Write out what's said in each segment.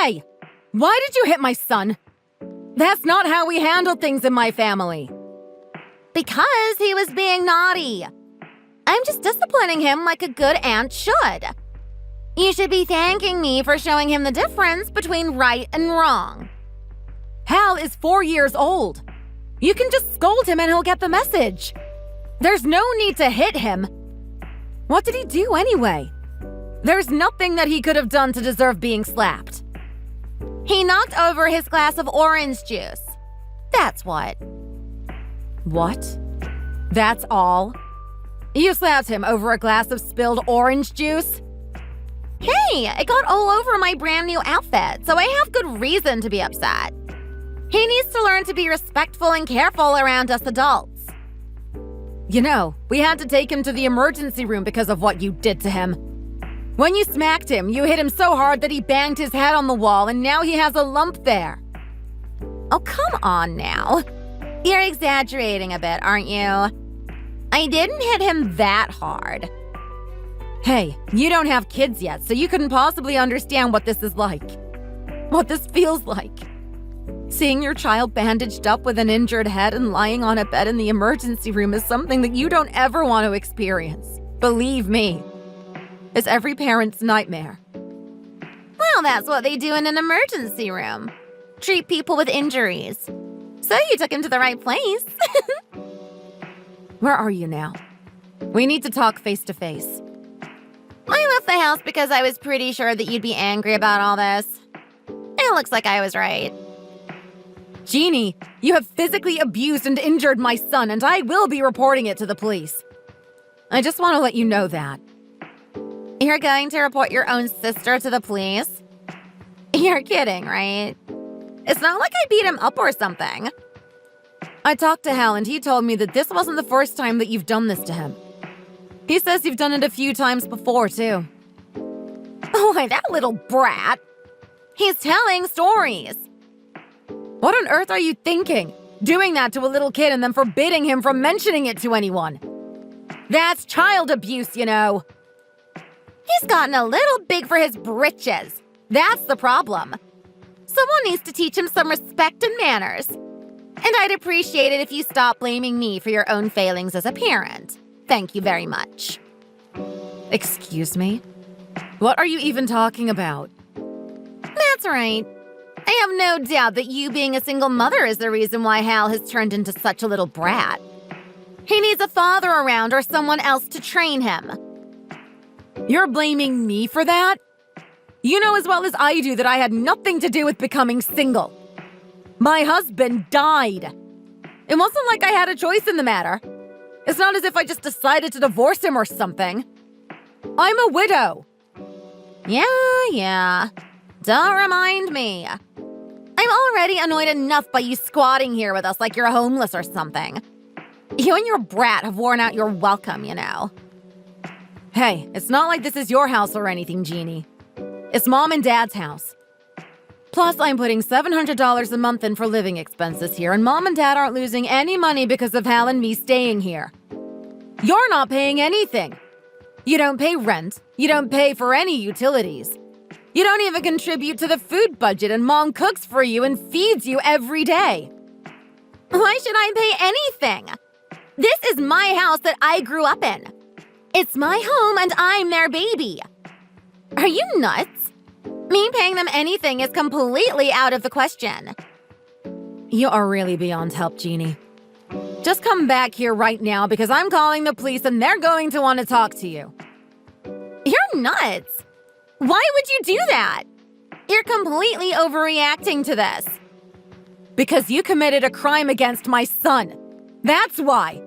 Hey! Why did you hit my son? That's not how we handle things in my family. Because he was being naughty. I'm just disciplining him like a good aunt should. You should be thanking me for showing him the difference between right and wrong. Hal is 4 years old. You can just scold him and he'll get the message. There's no need to hit him. What did he do anyway? There's nothing that he could have done to deserve being slapped. He knocked over his glass of orange juice. That's what. What? That's all? You slapped him over a glass of spilled orange juice? Hey, it got all over my brand new outfit, so I have good reason to be upset. He needs to learn to be respectful and careful around us adults. You know, we had to take him to the emergency room because of what you did to him. When you smacked him, you hit him so hard that he banged his head on the wall and now he has a lump there. Oh, come on now. You're exaggerating a bit, aren't you? I didn't hit him that hard. Hey, you don't have kids yet, so you couldn't possibly understand what this is like. What this feels like. Seeing your child bandaged up with an injured head and lying on a bed in the emergency room is something that you don't ever want to experience. Believe me. It's every parent's nightmare. Well, that's what they do in an emergency room. Treat people with injuries. So you took him to the right place. Where are you now? We need to talk face to face. I left the house because I was pretty sure that you'd be angry about all this. It looks like I was right. Jeannie, you have physically abused and injured my son, and I will be reporting it to the police. I just want to let you know that. You're going to report your own sister to the police? You're kidding, right? It's not like I beat him up or something. I talked to Hal, and he told me that this wasn't the first time that you've done this to him. He says you've done it a few times before, too. Oh, that little brat. He's telling stories. What on earth are you thinking? Doing that to a little kid and then forbidding him from mentioning it to anyone. That's child abuse, you know. He's gotten a little big for his britches. That's the problem. Someone needs to teach him some respect and manners. And I'd appreciate it if you stop blaming me for your own failings as a parent. Thank you very much. Excuse me? What are you even talking about? That's right. I have no doubt that you being a single mother is the reason why Hal has turned into such a little brat. He needs a father around or someone else to train him. You're blaming me for that? You know as well as I do that I had nothing to do with becoming single. My husband died. It wasn't like I had a choice in the matter. It's not as if I just decided to divorce him or something. I'm a widow. Yeah. Don't remind me. I'm already annoyed enough by you squatting here with us like you're homeless or something. You and your brat have worn out your welcome, you know. Hey, it's not like this is your house or anything, Jeannie. It's Mom and Dad's house. Plus, I'm putting $700 a month in for living expenses here, and Mom and Dad aren't losing any money because of Hal and me staying here. You're not paying anything. You don't pay rent. You don't pay for any utilities. You don't even contribute to the food budget, and Mom cooks for you and feeds you every day. Why should I pay anything? This is my house that I grew up in. It's my home and I'm their baby. Are you nuts? Me paying them anything is completely out of the question. You are really beyond help, Jeannie. Just come back here right now because I'm calling the police and they're going to want to talk to you. You're nuts. Why would you do that? You're completely overreacting to this. Because you committed a crime against my son. That's why.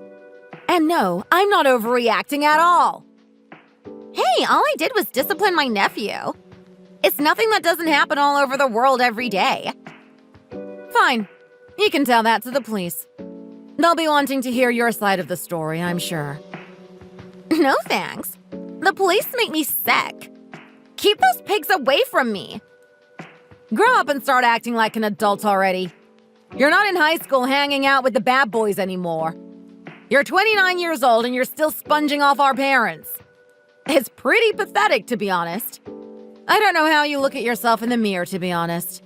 And no, I'm not overreacting at all. Hey, all I did was discipline my nephew. It's nothing that doesn't happen all over the world every day. Fine. You can tell that to the police. They'll be wanting to hear your side of the story, I'm sure. No thanks. The police make me sick. Keep those pigs away from me. Grow up and start acting like an adult already. You're not in high school hanging out with the bad boys anymore. You're 29 years old and you're still sponging off our parents. It's pretty pathetic, to be honest. I don't know how you look at yourself in the mirror, to be honest.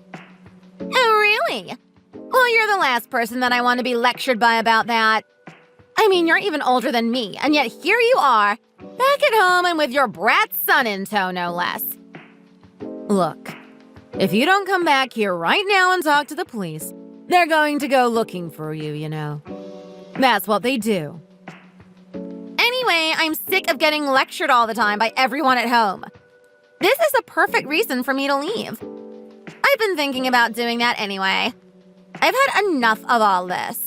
Oh, really? Well, you're the last person that I want to be lectured by about that. I mean, you're even older than me, and yet here you are, back at home and with your brat son in tow, no less. Look, if you don't come back here right now and talk to the police, they're going to go looking for you, you know. That's what they do. Anyway, I'm sick of getting lectured all the time by everyone at home. This is a perfect reason for me to leave. I've been thinking about doing that anyway. I've had enough of all this.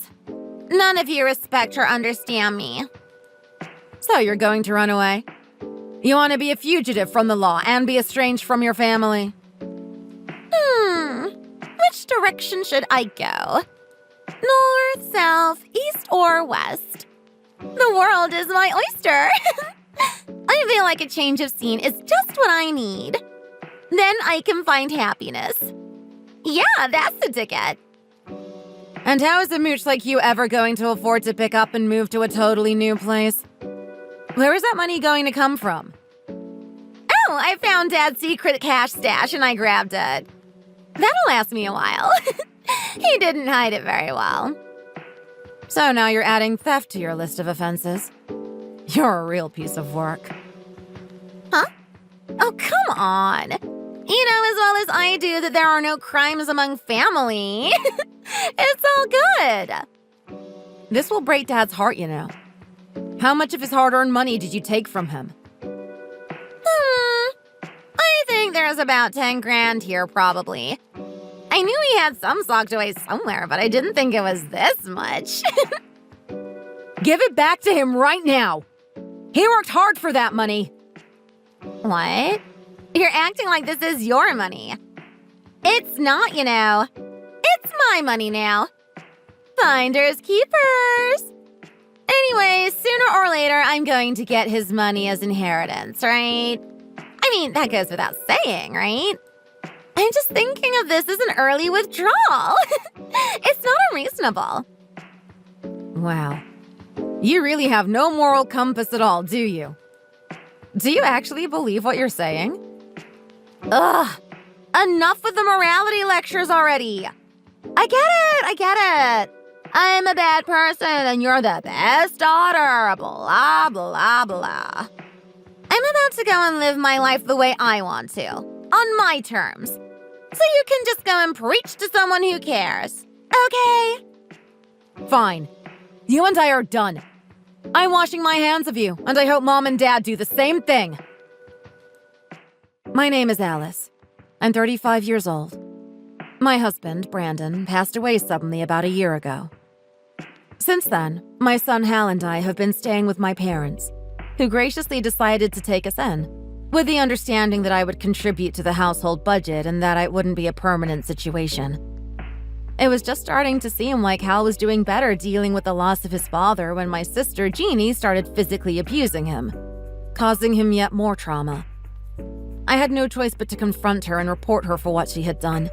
None of you respect or understand me. So you're going to run away? You want to be a fugitive from the law and be estranged from your family? Which direction should I go? North, south, east, or west? The world is my oyster. I feel like a change of scene is just what I need. Then I can find happiness. Yeah, that's the ticket. And how is a mooch like you ever going to afford to pick up and move to a totally new place? Where is that money going to come from? Oh, I found Dad's secret cash stash and I grabbed it. That'll last me a while. He didn't hide it very well. So now you're adding theft to your list of offenses. You're a real piece of work. Huh? Oh, come on. You know as well as I do that there are no crimes among family. It's all good. This will break Dad's heart, you know. How much of his hard-earned money did you take from him? I think there's about 10 grand here, probably. I knew he had some socked away somewhere, but I didn't think it was this much. Give it back to him right now. He worked hard for that money. What? You're acting like this is your money. It's not, you know. It's my money now. Finders keepers. Anyway, sooner or later, I'm going to get his money as inheritance, right? I mean, that goes without saying, right? I'm just thinking of this as an early withdrawal. It's not unreasonable. Wow. You really have no moral compass at all, do you? Do you actually believe what you're saying? Ugh. Enough with the morality lectures already. I get it. I'm a bad person and you're the best daughter, blah, blah, blah. I'm about to go and live my life the way I want to, on my terms. So you can just go and preach to someone who cares, okay? Fine. You and I are done. I'm washing my hands of you, and I hope Mom and Dad do the same thing. My name is Alice. I'm 35 years old. My husband, Brandon, passed away suddenly about a year ago. Since then, my son Hal and I have been staying with my parents, who graciously decided to take us in, with the understanding that I would contribute to the household budget and that it wouldn't be a permanent situation. It was just starting to seem like Hal was doing better dealing with the loss of his father when my sister Jeannie started physically abusing him, causing him yet more trauma. I had no choice but to confront her and report her for what she had done.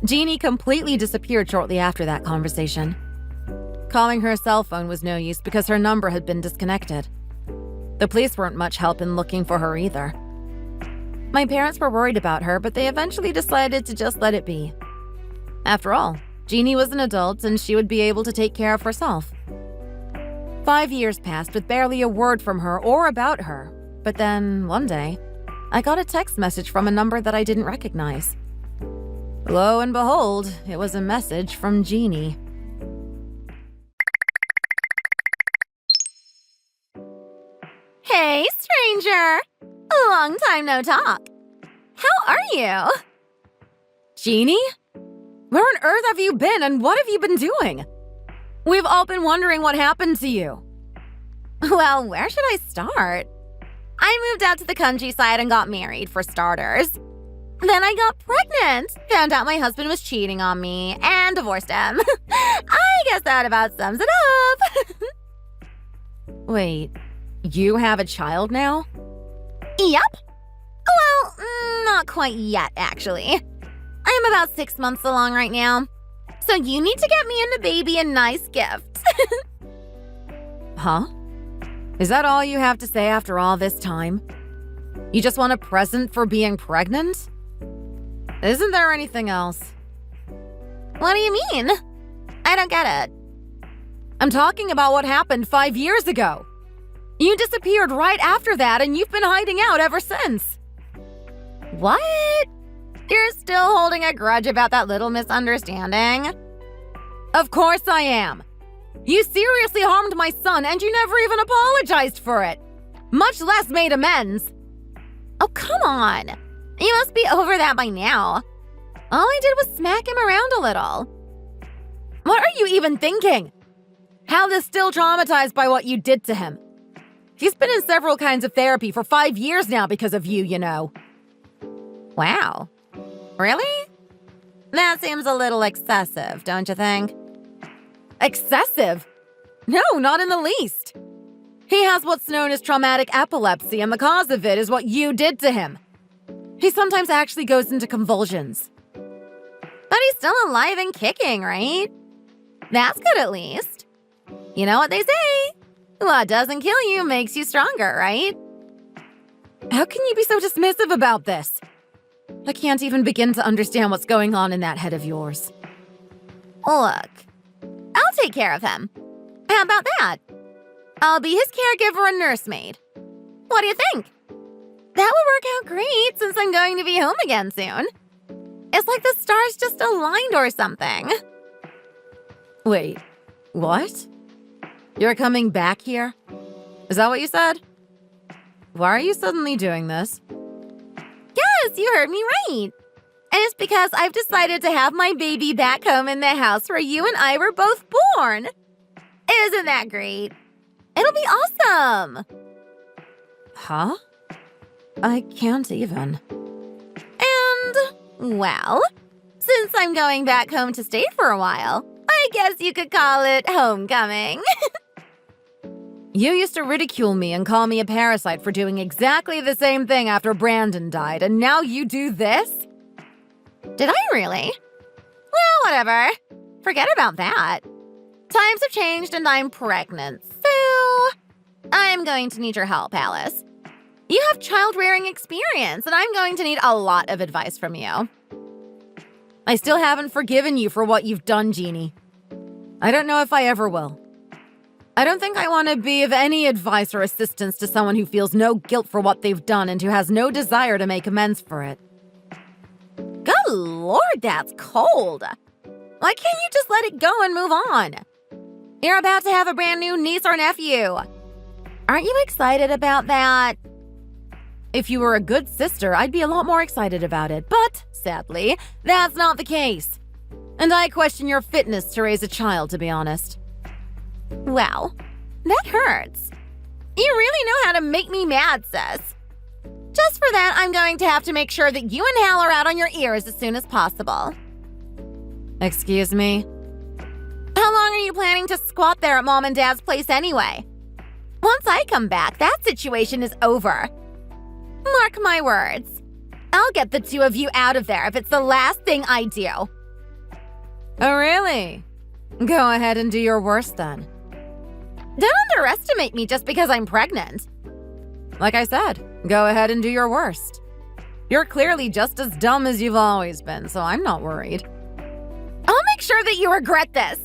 Jeannie completely disappeared shortly after that conversation. Calling her cell phone was no use because her number had been disconnected. The police weren't much help in looking for her either. My parents were worried about her, but they eventually decided to just let it be. After all, Jeannie was an adult and she would be able to take care of herself. 5 years passed with barely a word from her or about her, but then, one day, I got a text message from a number that I didn't recognize. Lo and behold, it was a message from Jeannie. Hey, stranger. Long time no talk. How are you? Jeannie? Where on earth have you been and what have you been doing? We've all been wondering what happened to you. Well, where should I start? I moved out to the countryside and got married, for starters. Then I got pregnant, found out my husband was cheating on me, and divorced him. I guess that about sums it up. Wait, you have a child now? Yep. Well, not quite yet, actually. I'm about 6 months along right now. So you need to get me and the baby a nice gift. Huh? Is that all you have to say after all this time? You just want a present for being pregnant? Isn't there anything else? What do you mean? I don't get it. I'm talking about what happened 5 years ago. You disappeared right after that, and you've been hiding out ever since. What? You're still holding a grudge about that little misunderstanding? Of course I am. You seriously harmed my son, and you never even apologized for it, much less made amends. Oh, come on. You must be over that by now. All I did was smack him around a little. What are you even thinking? Hal is still traumatized by what you did to him. He's been in several kinds of therapy for 5 years now because of you, you know. Wow. Really? That seems a little excessive, don't you think? Excessive? No, not in the least. He has what's known as traumatic epilepsy, and the cause of it is what you did to him. He sometimes actually goes into convulsions. But he's still alive and kicking, right? That's good at least. You know what they say? What doesn't kill you makes you stronger, right? How can you be so dismissive about this? I can't even begin to understand what's going on in that head of yours. Look, I'll take care of him. How about that? I'll be his caregiver and nursemaid. What do you think? That would work out great since I'm going to be home again soon. It's like the stars just aligned or something. Wait, what? You're coming back here? Is that what you said? Why are you suddenly doing this? Yes, you heard me right. And it's because I've decided to have my baby back home in the house where you and I were both born. Isn't that great? It'll be awesome. Huh? I can't even. And, well, since I'm going back home to stay for a while, I guess you could call it homecoming. You used to ridicule me and call me a parasite for doing exactly the same thing after Brandon died, and now you do this? Did I really? Well, whatever. Forget about that. Times have changed and I'm pregnant, so I'm going to need your help, Alice. You have child-rearing experience, and I'm going to need a lot of advice from you. I still haven't forgiven you for what you've done, Jeannie. I don't know if I ever will. I don't think I want to be of any advice or assistance to someone who feels no guilt for what they've done and who has no desire to make amends for it. Good Lord, that's cold. Why can't you just let it go and move on? You're about to have a brand new niece or nephew. Aren't you excited about that? If you were a good sister, I'd be a lot more excited about it, but sadly, that's not the case. And I question your fitness to raise a child, to be honest. Wow, that hurts. You really know how to make me mad, sis. Just for that, I'm going to have to make sure that you and Hal are out on your ears as soon as possible. Excuse me? How long are you planning to squat there at Mom and Dad's place anyway? Once I come back, that situation is over. Mark my words. I'll get the two of you out of there if it's the last thing I do. Oh, really? Go ahead and do your worst then. Don't underestimate me just because I'm pregnant. Like I said, go ahead and do your worst. You're clearly just as dumb as you've always been, so I'm not worried. I'll make sure that you regret this.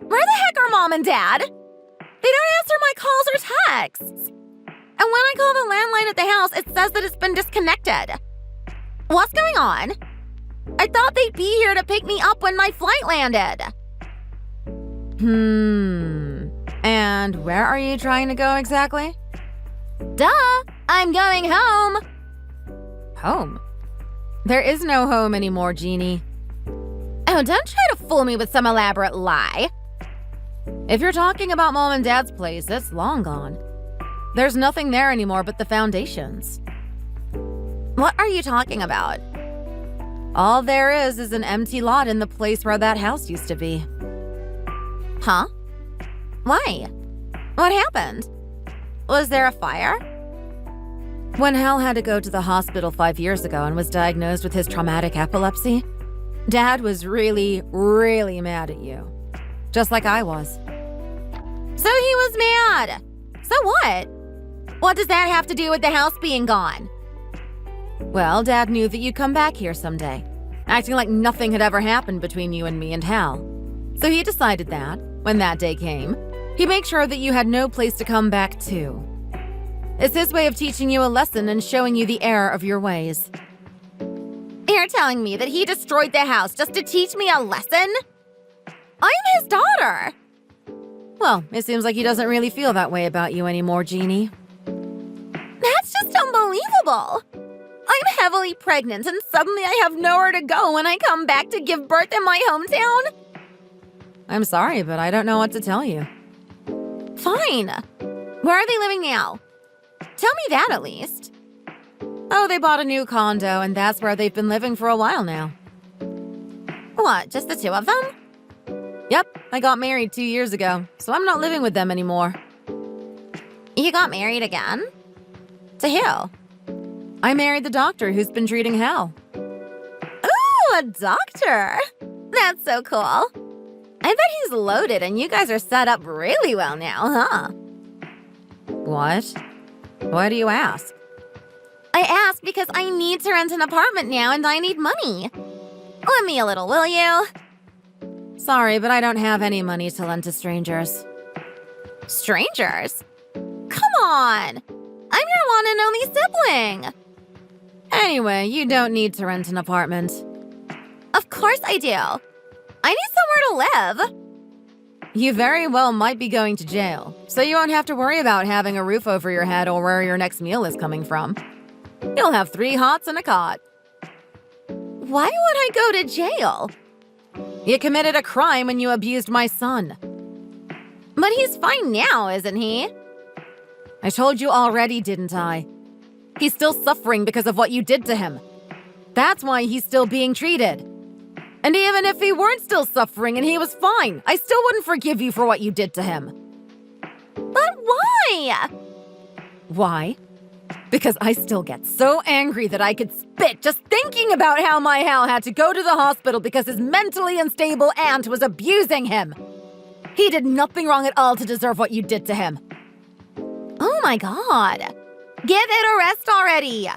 Where the heck are Mom and Dad? They don't answer my calls or texts. And when I call the landline at the house, it says that it's been disconnected. What's going on? I thought they'd be here to pick me up when my flight landed. And where are you trying to go exactly? Duh! I'm going home! Home? There is no home anymore, Jeannie. Oh, don't try to fool me with some elaborate lie. If you're talking about Mom and Dad's place, it's long gone. There's nothing there anymore but the foundations. What are you talking about? All there is an empty lot in the place where that house used to be. Huh? Why? What happened? Was there a fire? When Hal had to go to the hospital 5 years ago and was diagnosed with his traumatic epilepsy, Dad was really, really mad at you. Just like I was. So he was mad. So what? What does that have to do with the house being gone? Well, Dad knew that you'd come back here someday, acting like nothing had ever happened between you and me and Hal. So he decided that, when that day came, he'd make sure that you had no place to come back to. It's his way of teaching you a lesson and showing you the error of your ways. You're telling me that he destroyed the house just to teach me a lesson? I'm his daughter. Well, it seems like he doesn't really feel that way about you anymore, Jeannie. That's just unbelievable. I'm heavily pregnant and suddenly I have nowhere to go when I come back to give birth in my hometown? I'm sorry, but I don't know what to tell you. Fine. Where are they living now? Tell me that at least. Oh, they bought a new condo, and that's where they've been living for a while now. What, just the two of them? Yep, I got married 2 years ago, so I'm not living with them anymore. You got married again? To who? I married the doctor who's been treating Hal. Ooh, a doctor. That's so cool. I bet he's loaded and you guys are set up really well now, huh? What? Why do you ask? I ask because I need to rent an apartment now and I need money. Lend me a little, will you? Sorry, but I don't have any money to lend to strangers. Strangers? Come on! I'm your one and only sibling! Anyway, you don't need to rent an apartment. Of course I do. I need somewhere to live. You very well might be going to jail, so you won't have to worry about having a roof over your head or where your next meal is coming from. You'll have 3 hots and a cot. Why would I go to jail? You committed a crime when you abused my son. But he's fine now, isn't he? I told you already, didn't I? He's still suffering because of what you did to him. That's why he's still being treated. And even if he weren't still suffering and he was fine, I still wouldn't forgive you for what you did to him. But why? Why? Because I still get so angry that I could spit just thinking about how my Hal had to go to the hospital because his mentally unstable aunt was abusing him. He did nothing wrong at all to deserve what you did to him. Oh my god. Give it a rest already.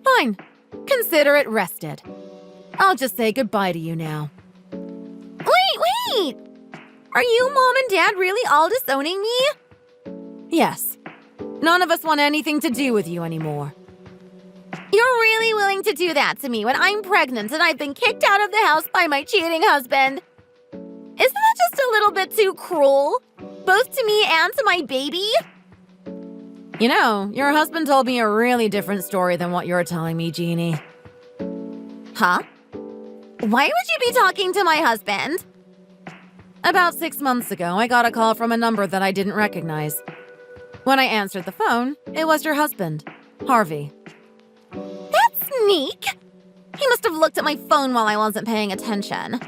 Fine. Consider it rested. I'll just say goodbye to you now. Wait! Are you, Mom and Dad, really all disowning me? Yes. None of us want anything to do with you anymore. You're really willing to do that to me when I'm pregnant and I've been kicked out of the house by my cheating husband? Isn't that just a little bit too cruel? Both to me and to my baby? You know, your husband told me a really different story than what you're telling me, Jeannie. Huh? Why would you be talking to my husband? About 6 months ago, I got a call from a number that I didn't recognize. When I answered the phone, it was your husband, Harvey. That's sneak! He must have looked at my phone while I wasn't paying attention.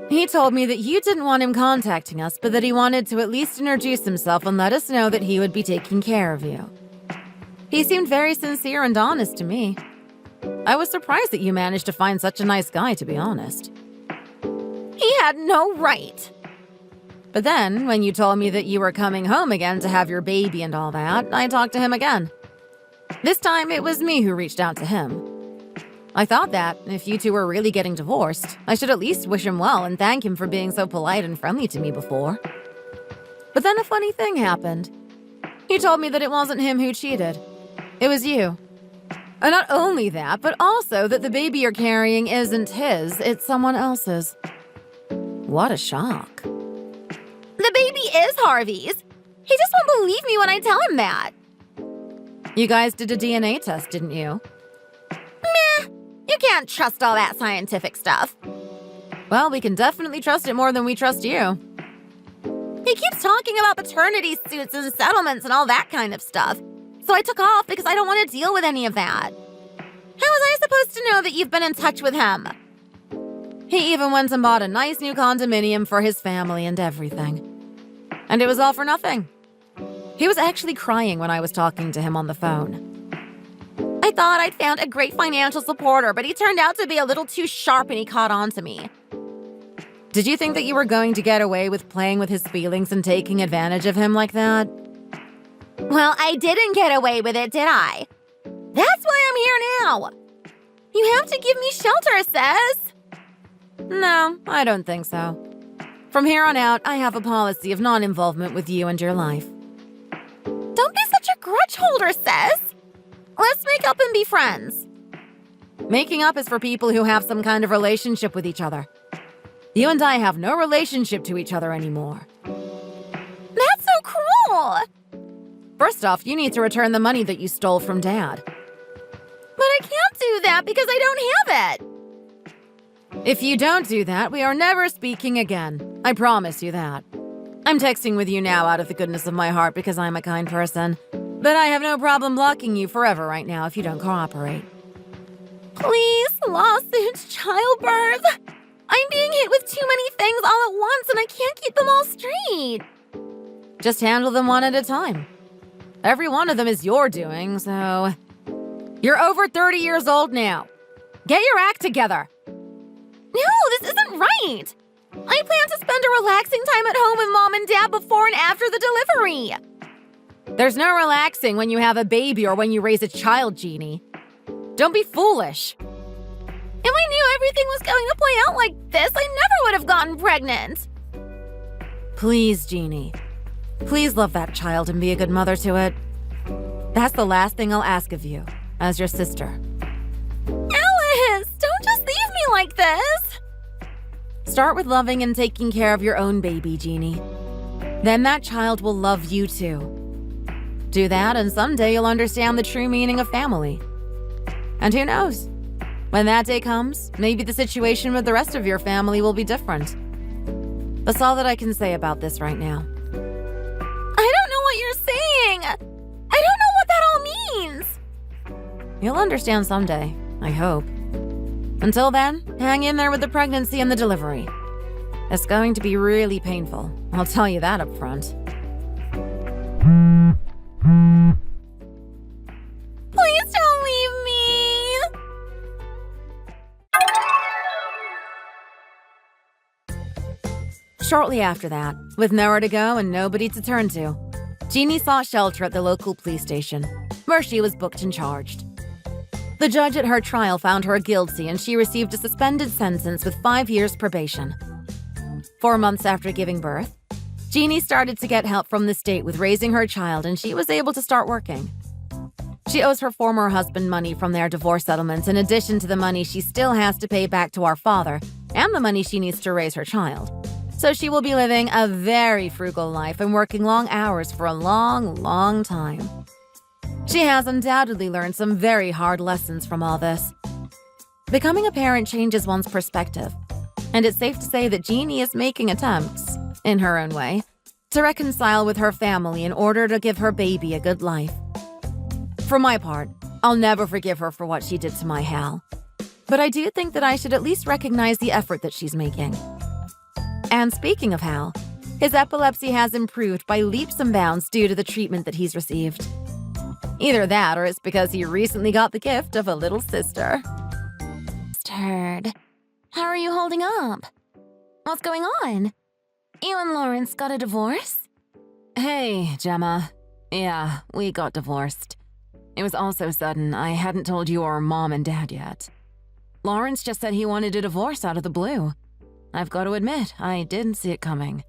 He told me that you didn't want him contacting us, but that he wanted to at least introduce himself and let us know that he would be taking care of you. He seemed very sincere and honest to me. I was surprised that you managed to find such a nice guy, to be honest. He had no right. But then, when you told me that you were coming home again to have your baby and all that, I talked to him again. This time, it was me who reached out to him. I thought that, if you two were really getting divorced, I should at least wish him well and thank him for being so polite and friendly to me before. But then a funny thing happened. He told me that it wasn't him who cheated. It was you. And not only that, but also that the baby you're carrying isn't his, it's someone else's. What a shock. The baby is Harvey's. He just won't believe me when I tell him that. You guys did a DNA test, didn't you? Meh. You can't trust all that scientific stuff. Well, we can definitely trust it more than we trust you. He keeps talking about paternity suits and settlements and all that kind of stuff. So I took off because I don't want to deal with any of that. How was I supposed to know that you've been in touch with him? He even went and bought a nice new condominium for his family and everything. And it was all for nothing. He was actually crying when I was talking to him on the phone. I thought I'd found a great financial supporter, but he turned out to be a little too sharp and he caught on to me. Did you think that you were going to get away with playing with his feelings and taking advantage of him like that? Well, I didn't get away with it, did I? That's why I'm here now. You have to give me shelter, Sis. No, I don't think so. From here on out, I have a policy of non-involvement with you and your life. Don't be such a grudge holder, Sis. Let's make up and be friends. Making up is for people who have some kind of relationship with each other. You and I have no relationship to each other anymore. That's so cruel. First off, you need to return the money that you stole from Dad. But I can't do that because I don't have it. If you don't do that, we are never speaking again. I promise you that. I'm texting with you now out of the goodness of my heart because I'm a kind person. But I have no problem blocking you forever right now if you don't cooperate. Please, lawsuits, childbirth. I'm being hit with too many things all at once and I can't keep them all straight. Just handle them one at a time. Every one of them is your doing, so... You're over 30 years old now. Get your act together. No, this isn't right. I plan to spend a relaxing time at home with Mom and Dad before and after the delivery. There's no relaxing when you have a baby or when you raise a child, Jeannie. Don't be foolish. If I knew everything was going to play out like this, I never would have gotten pregnant. Please, Jeannie. Please love that child and be a good mother to it. That's the last thing I'll ask of you, as your sister. Alice, don't just leave me like this. Start with loving and taking care of your own baby, Jeannie. Then that child will love you too. Do that and someday you'll understand the true meaning of family. And who knows? When that day comes, maybe the situation with the rest of your family will be different. That's all that I can say about this right now. I don't know what you're saying. I don't know what that all means. You'll understand someday, I hope. Until then, hang in there with the pregnancy and the delivery. It's going to be really painful, I'll tell you that up front. Please don't leave me. Shortly after that, with nowhere to go and nobody to turn to, Jeannie sought shelter at the local police station, where she was booked and charged. The judge at her trial found her guilty and she received a suspended sentence with 5 years probation. 4 months after giving birth, Jeannie started to get help from the state with raising her child and she was able to start working. She owes her former husband money from their divorce settlement in addition to the money she still has to pay back to our father and the money she needs to raise her child. So she will be living a very frugal life and working long hours for a long, long time. She has undoubtedly learned some very hard lessons from all this. Becoming a parent changes one's perspective, and it's safe to say that Jeannie is making attempts, in her own way, to reconcile with her family in order to give her baby a good life. For my part, I'll never forgive her for what she did to my Hal. But I do think that I should at least recognize the effort that she's making. And speaking of Hal, his epilepsy has improved by leaps and bounds due to the treatment that he's received. Either that or it's because he recently got the gift of a little sister. Turd, how are you holding up? What's going on? You and Lawrence got a divorce? Hey, Gemma. Yeah, we got divorced. It was all so sudden, I hadn't told you or Mom and Dad yet. Lawrence just said he wanted a divorce out of the blue. I've got to admit, I didn't see it coming.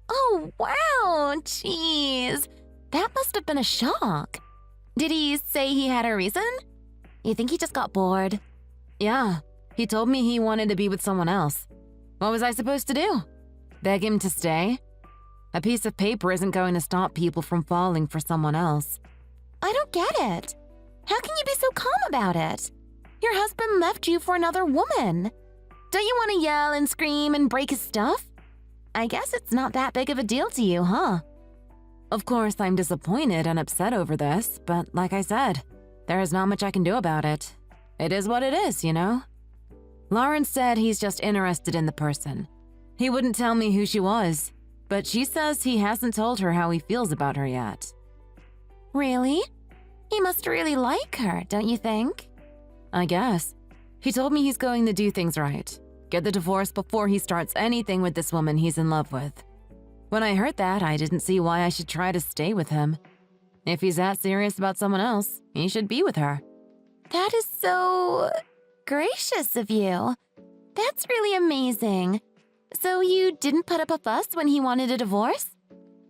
Oh, wow, jeez. That must have been a shock. Did he say he had a reason? You think he just got bored? Yeah, he told me he wanted to be with someone else. What was I supposed to do? Beg him to stay? A piece of paper isn't going to stop people from falling for someone else. I don't get it. How can you be so calm about it? Your husband left you for another woman. Don't you want to yell and scream and break his stuff? I guess it's not that big of a deal to you, huh? Of course, I'm disappointed and upset over this, but like I said, there is not much I can do about it. It is what it is, you know? Lawrence said he's just interested in the person. He wouldn't tell me who she was, but she says he hasn't told her how he feels about her yet. Really? He must really like her, don't you think? I guess. He told me he's going to do things right. Get the divorce before he starts anything with this woman he's in love with. When I heard that, I didn't see why I should try to stay with him. If he's that serious about someone else, he should be with her. That is so gracious of you. That's really amazing. So you didn't put up a fuss when he wanted a divorce?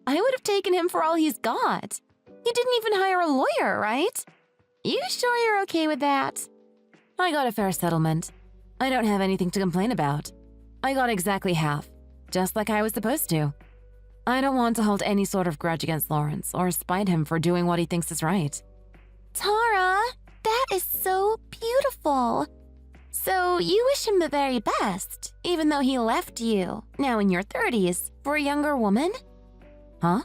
I would have taken him for all he's got. You didn't even hire a lawyer, right? You sure you're okay with that? I got a fair settlement. I don't have anything to complain about. I got exactly half, just like I was supposed to. I don't want to hold any sort of grudge against Lawrence or spite him for doing what he thinks is right. Tara, that is so beautiful. So you wish him the very best, even though he left you, now in your 30s, for a younger woman? Huh?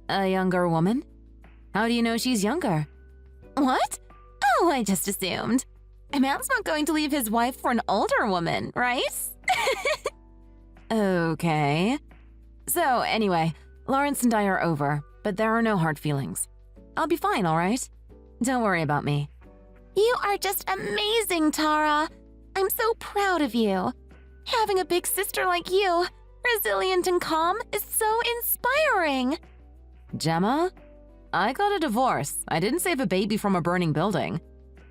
A younger woman? How do you know she's younger? What? Oh, I just assumed. A man's not going to leave his wife for an older woman, right? Okay. So, anyway, Lawrence and I are over, but there are no hard feelings. I'll be fine, all right? Don't worry about me. You are just amazing, Tara. I'm so proud of you. Having a big sister like you, resilient and calm, is so inspiring. Gemma? I got a divorce. I didn't save a baby from a burning building.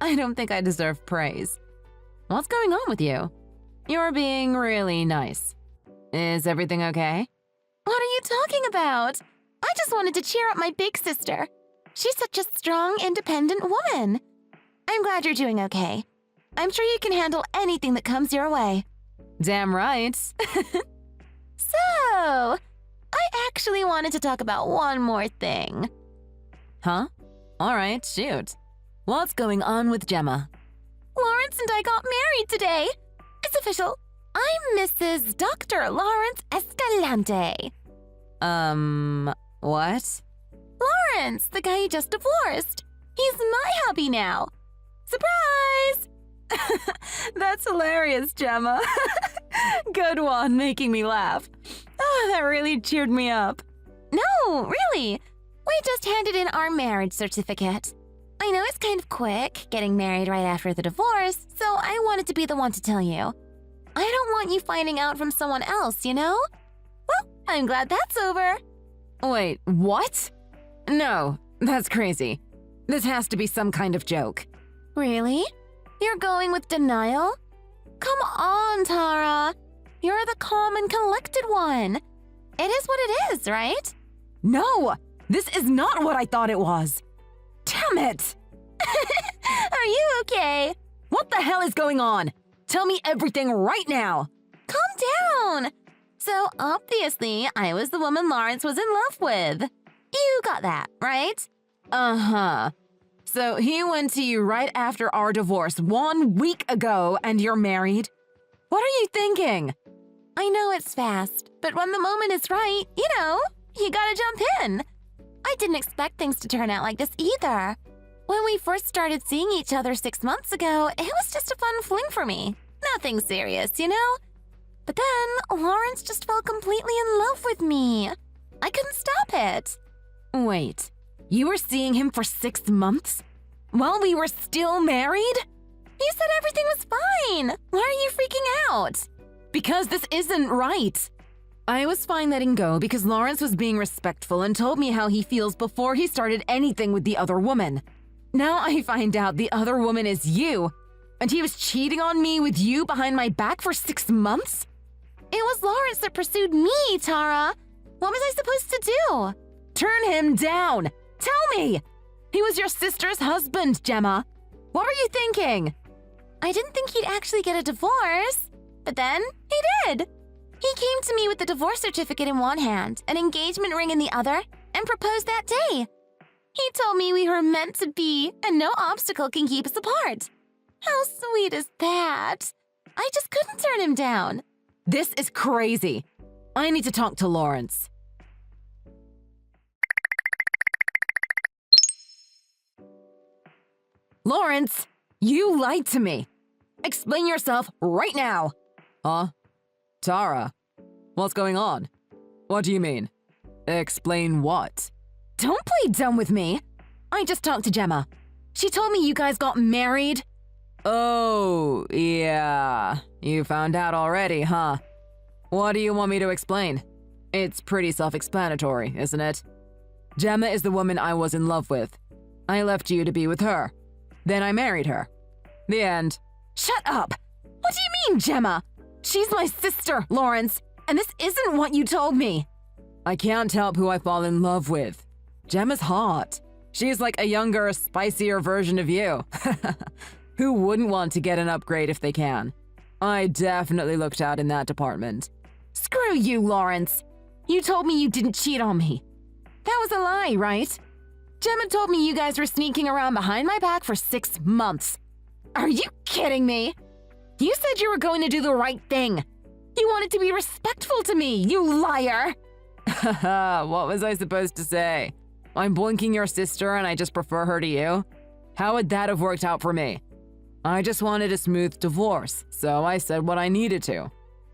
I don't think I deserve praise. What's going on with you? You're being really nice. Is everything okay? What are you talking about? I just wanted to cheer up my big sister. She's such a strong, independent woman. I'm glad you're doing okay. I'm sure you can handle anything that comes your way. Damn right. So, I actually wanted to talk about one more thing. Huh? All right, shoot. What's going on with Gemma? Lawrence and I got married today. It's official. I'm Mrs. Dr. Lawrence Escalante. What? Lawrence, the guy you just divorced. He's my hubby now. Surprise! That's hilarious, Gemma. Good one, making me laugh. Oh, that really cheered me up. No, really. We just handed in our marriage certificate. I know it's kind of quick, getting married right after the divorce, so I wanted to be the one to tell you. I don't want you finding out from someone else, you know? Well, I'm glad that's over. Wait, what? No, that's crazy. This has to be some kind of joke. Really? You're going with denial? Come on, Tara. You're the calm and collected one. It is what it is, right? No, this is not what I thought it was. Damn it! Are you okay? What the hell is going on? Tell me everything right now. Calm down. So obviously, I was the woman Lawrence was in love with. You got that, right? Uh-huh. So he went to you right after our divorce 1 week ago and you're married? What are you thinking? I know it's fast, but when the moment is right, you gotta jump in. I didn't expect things to turn out like this either. When we first started seeing each other 6 months ago, it was just a fun fling for me. Nothing serious, you know? But then Lawrence just fell completely in love with me. I couldn't stop it. Wait, you were seeing him for 6 months? While we were still married? He said everything was fine. Why are you freaking out? Because this isn't right. I was fine letting go because Lawrence was being respectful and told me how he feels before he started anything with the other woman. Now I find out the other woman is you, and he was cheating on me with you behind my back for 6 months? It was Lawrence that pursued me, Tara. What was I supposed to do? Turn him down! Tell me! He was your sister's husband, Gemma. What were you thinking? I didn't think he'd actually get a divorce. But then, he did. He came to me with the divorce certificate in one hand, an engagement ring in the other, and proposed that day. He told me we were meant to be, and no obstacle can keep us apart. How sweet is that? I just couldn't turn him down. This is crazy. I need to talk to Lawrence. Lawrence, you lied to me. Explain yourself right now. Huh? Tara, what's going on? What do you mean? Explain what? Don't play dumb with me. I just talked to Gemma. She told me you guys got married. Oh, yeah. You found out already, huh? What do you want me to explain? It's pretty self-explanatory, isn't it? Gemma is the woman I was in love with. I left you to be with her. Then I married her. The end. Shut up! What do you mean, Gemma? She's my sister, Lawrence, and this isn't what you told me. I can't help who I fall in love with. Gemma's hot. She's like a younger, spicier version of you. Who wouldn't want to get an upgrade if they can? I definitely looked out in that department. Screw you, Lawrence. You told me you didn't cheat on me. That was a lie, right? Gemma told me you guys were sneaking around behind my back for 6 months. Are you kidding me? You said you were going to do the right thing. You wanted to be respectful to me, you liar! What was I supposed to say? I'm blinking your sister and I just prefer her to you? How would that have worked out for me? I just wanted a smooth divorce, so I said what I needed to.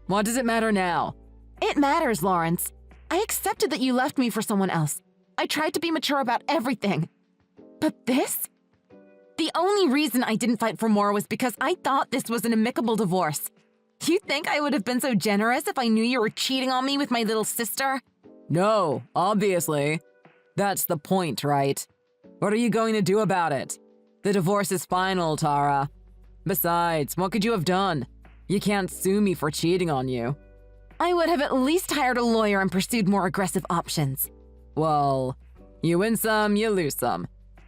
What does it matter now? It matters, Lawrence. I accepted that you left me for someone else. I tried to be mature about everything. But this? The only reason I didn't fight for more was because I thought this was an amicable divorce. You think I would have been so generous if I knew you were cheating on me with my little sister? No, obviously. That's the point, right? What are you going to do about it? The divorce is final, Tara. Besides, what could you have done? You can't sue me for cheating on you. I would have at least hired a lawyer and pursued more aggressive options. Well, you win some, you lose some.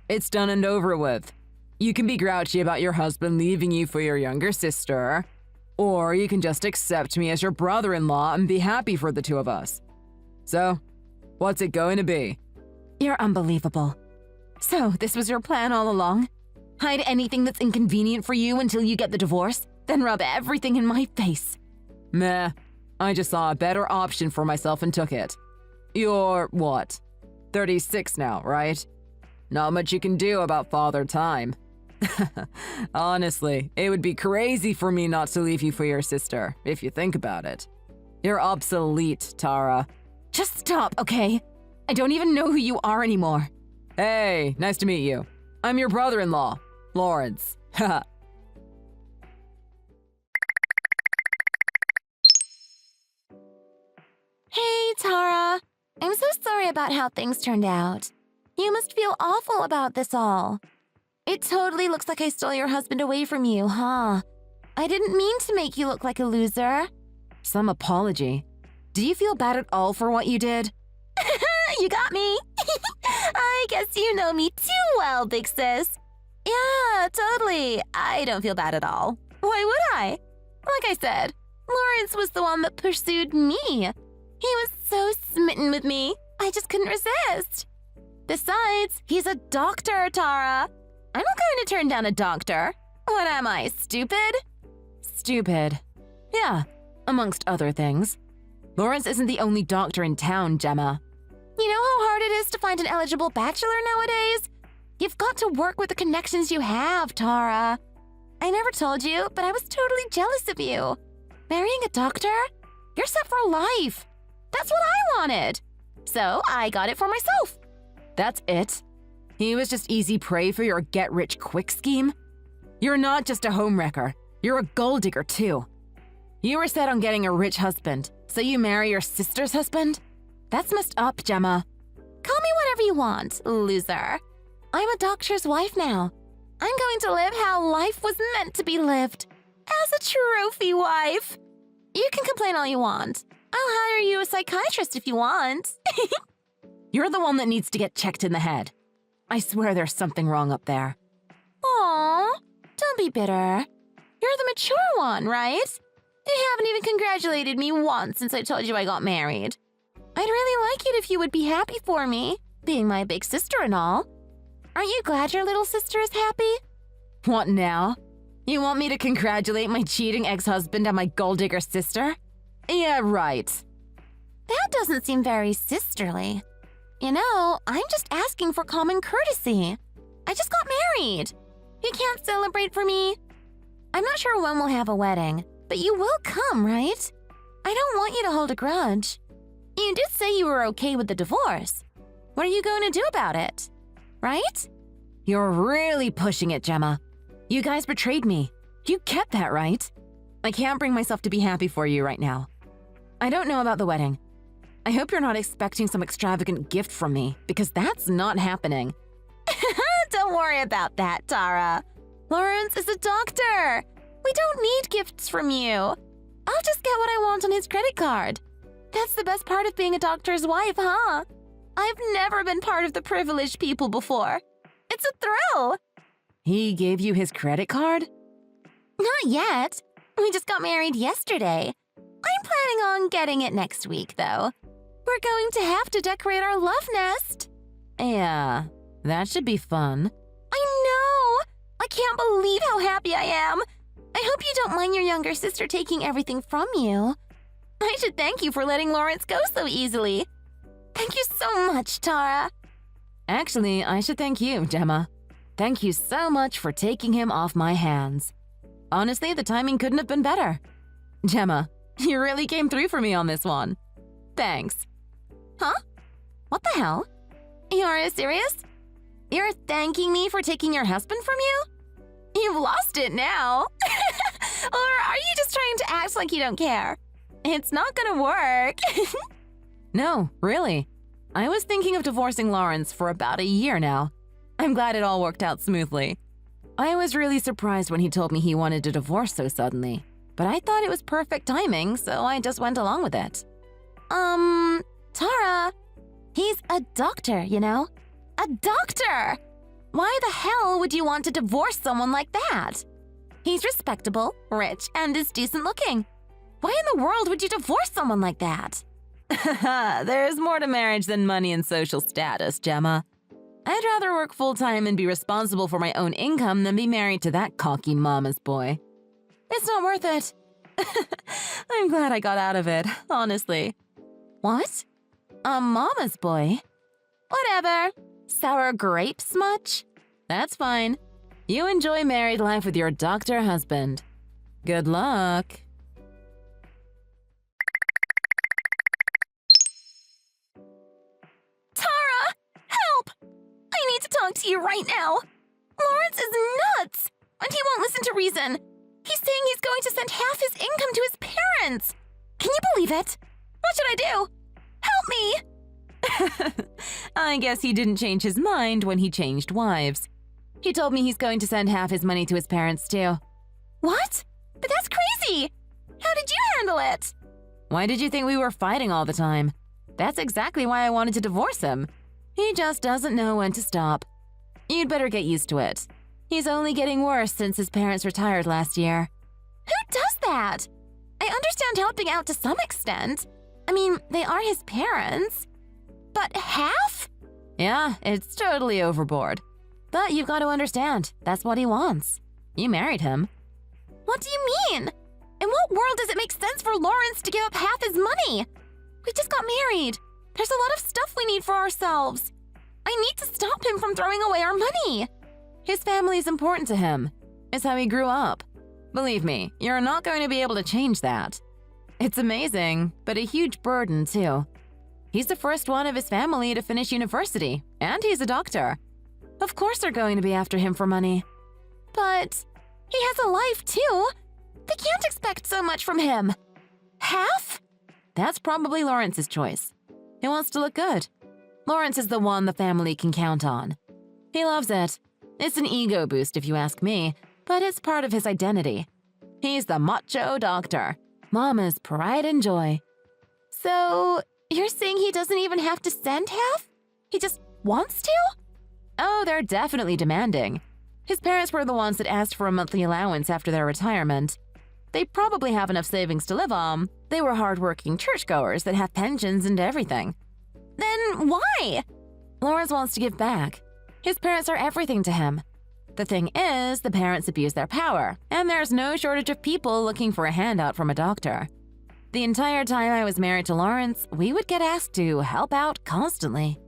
It's done and over with. You can be grouchy about your husband leaving you for your younger sister, or you can just accept me as your brother-in-law and be happy for the two of us. So, what's it going to be? You're unbelievable. So, this was your plan all along? Hide anything that's inconvenient for you until you get the divorce, then rub everything in my face. Meh. I just saw a better option for myself and took it. You're, what, 36 now, right? Not much you can do about father time. Honestly, it would be crazy for me not to leave you for your sister, if you think about it. You're obsolete, Tara. Just stop, okay? I don't even know who you are anymore. Hey, nice to meet you. I'm your brother-in-law, Lawrence. Haha. Hey, Tara. I'm so sorry about how things turned out. You must feel awful about this all. It totally looks like I stole your husband away from you, huh? I didn't mean to make you look like a loser. Some apology. Do you feel bad at all for what you did? You got me. I guess you know me too well, big sis. Yeah, totally. I don't feel bad at all. Why would I? Like I said, Lawrence was the one that pursued me. He was so smitten with me, I just couldn't resist. Besides, he's a doctor, Tara. I'm not going to turn down a doctor. What am I, stupid? Stupid. Yeah, amongst other things. Lawrence isn't the only doctor in town, Gemma. You know how hard it is to find an eligible bachelor nowadays? You've got to work with the connections you have, Tara. I never told you, but I was totally jealous of you. Marrying a doctor? You're set for life. That's what I wanted. So I got it for myself. That's it? He was just easy prey for your get-rich-quick scheme? You're not just a homewrecker. You're a gold digger, too. You were set on getting a rich husband, so you marry your sister's husband? That's messed up, Gemma. Call me whatever you want, loser. I'm a doctor's wife now. I'm going to live how life was meant to be lived. As a trophy wife. You can complain all you want. I'll hire you a psychiatrist if you want. You're the one that needs to get checked in the head. I swear there's something wrong up there. Aw, don't be bitter. You're the mature one, right? You haven't even congratulated me once since I told you I got married. I'd really like it if you would be happy for me, being my big sister and all. Aren't you glad your little sister is happy? What now? You want me to congratulate my cheating ex-husband and my gold digger sister? Yeah, right. That doesn't seem very sisterly. You know, I'm just asking for common courtesy. I just got married. You can't celebrate for me? I'm not sure when we'll have a wedding, but you will come, right? I don't want you to hold a grudge. You did say you were okay with the divorce. What are you going to do about it? Right? You're really pushing it, Gemma. You guys betrayed me. You get that, right? I can't bring myself to be happy for you right now. I don't know about the wedding. I hope you're not expecting some extravagant gift from me, because that's not happening. Don't worry about that, Tara. Lawrence is a doctor. We don't need gifts from you. I'll just get what I want on his credit card. That's the best part of being a doctor's wife, huh? I've never been part of the privileged people before. It's a thrill. He gave you his credit card? Not yet. We just got married yesterday. I'm planning on getting it next week, though. We're going to have to decorate our love nest. Yeah, that should be fun. I know! I can't believe how happy I am. I hope you don't mind your younger sister taking everything from you. I should thank you for letting Lawrence go so easily. Thank you so much, Tara. Actually, I should thank you, Gemma. Thank you so much for taking him off my hands. Honestly, the timing couldn't have been better. Gemma, you really came through for me on this one. Thanks. Huh? What the hell? You're serious? You're thanking me for taking your husband from you? You've lost it now. Or are you just trying to act like you don't care? It's not gonna work. No, really. I was thinking of divorcing Lawrence for about a year now. I'm glad it all worked out smoothly. I was really surprised when he told me he wanted to divorce so suddenly, but I thought it was perfect timing, so I just went along with it. Tara, he's a doctor, you know? A doctor! Why the hell would you want to divorce someone like that? He's respectable, rich, and is decent looking. Why in the world would you divorce someone like that? There's more to marriage than money and social status, Gemma. I'd rather work full-time and be responsible for my own income than be married to that cocky mama's boy. It's not worth it. I'm glad I got out of it, honestly. What? A mama's boy? Whatever. Sour grapes much? That's fine. You enjoy married life with your doctor husband. Good luck. Tara! Help! I need to talk to you right now. Lawrence is nuts, and he won't listen to reason. He's saying he's going to send half his income to his parents. Can you believe it? What should I do? Help me! I guess he didn't change his mind when he changed wives. He told me he's going to send half his money to his parents, too. What? But that's crazy! How did you handle it? Why did you think we were fighting all the time? That's exactly why I wanted to divorce him. He just doesn't know when to stop. You'd better get used to it. He's only getting worse since his parents retired last year. Who does that? I understand helping out to some extent. I mean, they are his parents. But half? Yeah, it's totally overboard. But you've got to understand, that's what he wants. You married him. What do you mean? In what world does it make sense for Lawrence to give up half his money? We just got married. There's a lot of stuff we need for ourselves. I need to stop him from throwing away our money. His family is important to him. It's how he grew up. Believe me, you're not going to be able to change that. It's amazing, but a huge burden, too. He's the first one of his family to finish university, and he's a doctor. Of course they're going to be after him for money. But he has a life, too. They can't expect so much from him. Half? That's probably Lawrence's choice. He wants to look good. Lawrence is the one the family can count on. He loves it. It's an ego boost if you ask me, but it's part of his identity. He's the macho doctor, Mama's pride and joy. So, you're saying he doesn't even have to send half? He just wants to? Oh, they're definitely demanding. His parents were the ones that asked for a monthly allowance after their retirement. They probably have enough savings to live on. They were hardworking churchgoers that have pensions and everything. Then why? Lawrence wants to give back. His parents are everything to him. The thing is, the parents abuse their power, and there's no shortage of people looking for a handout from a doctor. The entire time I was married to Lawrence, we would get asked to help out constantly.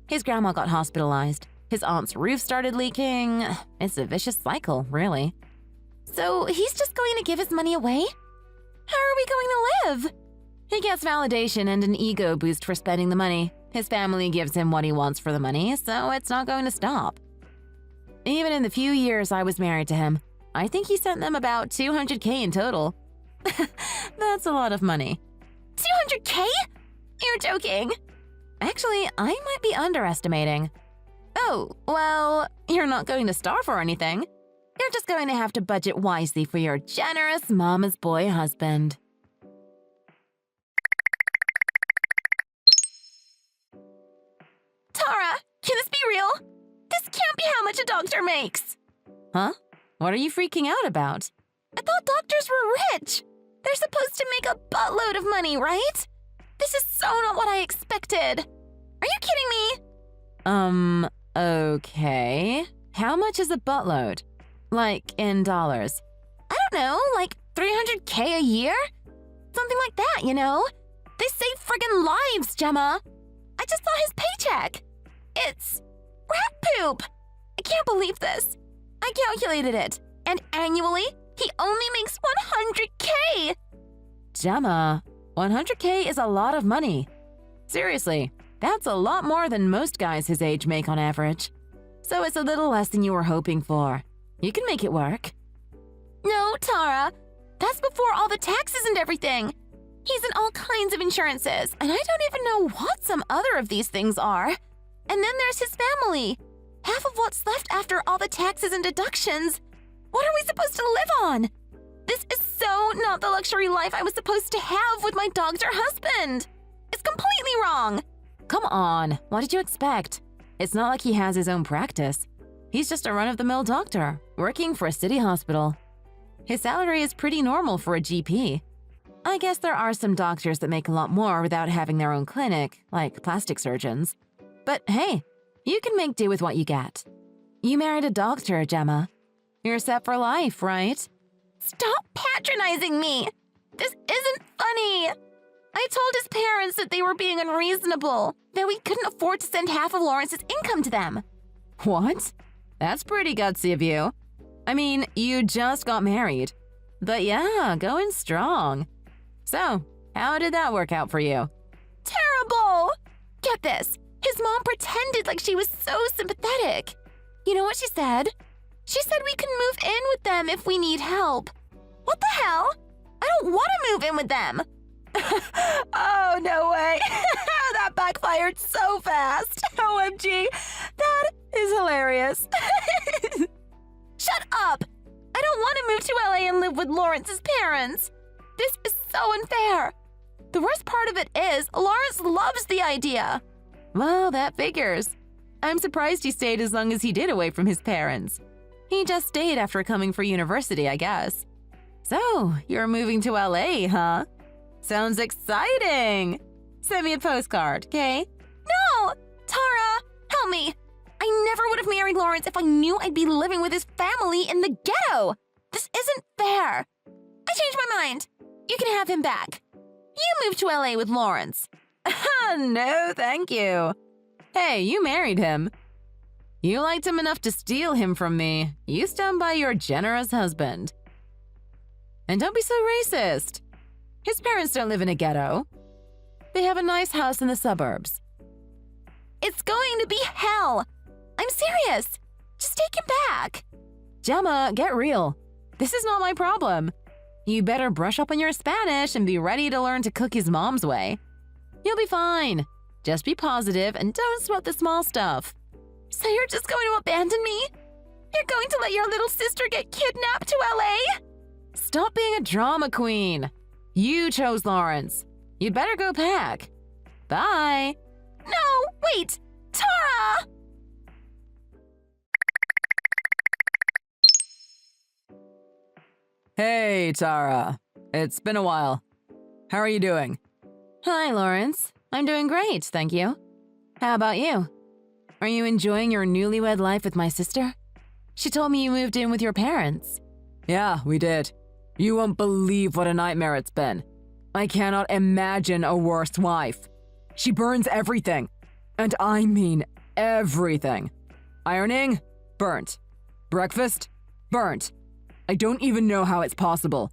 His grandma got hospitalized. His aunt's roof started leaking. It's a vicious cycle, really. So he's just going to give his money away? How are we going to live? He gets validation and an ego boost for spending the money. His family gives him what he wants for the money, so it's not going to stop. Even in the few years I was married to him, I think he sent them about $200K in total. That's a lot of money. 200K? You're joking. Actually, I might be underestimating. Oh, well, you're not going to starve or anything. You're just going to have to budget wisely for your generous mama's boy husband. Tara, can this be real? This can't be how much a doctor makes. Huh? What are you freaking out about? I thought doctors were rich. They're supposed to make a buttload of money, right? This is so not what I expected. Are you kidding me? Okay. How much is a buttload? Like, in dollars? I don't know, like 300K a year? Something like that, you know? They save friggin' lives, Gemma. I just saw his paycheck. It's rat poop. I can't believe this. I calculated it, and annually, he only makes 100K. Gemma, 100K is a lot of money. Seriously, that's a lot more than most guys his age make on average. So it's a little less than you were hoping for. You can make it work. No, Tara. That's before all the taxes and everything. He's in all kinds of insurances, and I don't even know what some other of these things are. And then there's his family. Half of what's left after all the taxes and deductions. What are we supposed to live on? This is so not the luxury life I was supposed to have with my doctor husband. It's completely wrong. Come on, what did you expect? It's not like he has his own practice. He's just a run-of-the-mill doctor, working for a city hospital. His salary is pretty normal for a GP. I guess there are some doctors that make a lot more without having their own clinic, like plastic surgeons. But hey, you can make do with what you get. You married a doctor, Gemma. You're set for life, right? Stop patronizing me. This isn't funny. I told his parents that they were being unreasonable, that we couldn't afford to send half of Lawrence's income to them. What? That's pretty gutsy of you. I mean, you just got married. But yeah, going strong. So, how did that work out for you? Terrible! Get this. His mom pretended like she was so sympathetic. You know what she said? She said we can move in with them if we need help. What the hell? I don't want to move in with them. Oh, no way. That backfired so fast. OMG. That is hilarious. Shut up. I don't want to move to LA and live with Lawrence's parents. This is so unfair. The worst part of it is Lawrence loves the idea. Well, that figures. I'm surprised he stayed as long as he did away from his parents. He just stayed after coming for university, I guess. So, you're moving to LA, huh? Sounds exciting! Send me a postcard, okay? No! Tara, help me! I never would have married Lawrence if I knew I'd be living with his family in the ghetto! This isn't fair! I changed my mind! You can have him back. You moved to LA with Lawrence. No, thank you. Hey, you married him. You liked him enough to steal him from me. You stand by your generous husband. And don't be so racist. His parents don't live in a ghetto. They have a nice house in the suburbs. It's going to be hell. I'm serious. Just take him back. Gemma, get real. This is not my problem. You better brush up on your Spanish and be ready to learn to cook his mom's way. You'll be fine. Just be positive and don't sweat the small stuff. So you're just going to abandon me? You're going to let your little sister get kidnapped to LA? Stop being a drama queen. You chose Lawrence. You'd better go pack. Bye. No, wait! Tara! Hey, Tara. It's been a while. How are you doing? Hi, Lawrence. I'm doing great, thank you. How about you? Are you enjoying your newlywed life with my sister? She told me you moved in with your parents. Yeah, we did. You won't believe what a nightmare it's been. I cannot imagine a worse wife. She burns everything. And I mean everything. Ironing? Burnt. Breakfast? Burnt. I don't even know how it's possible.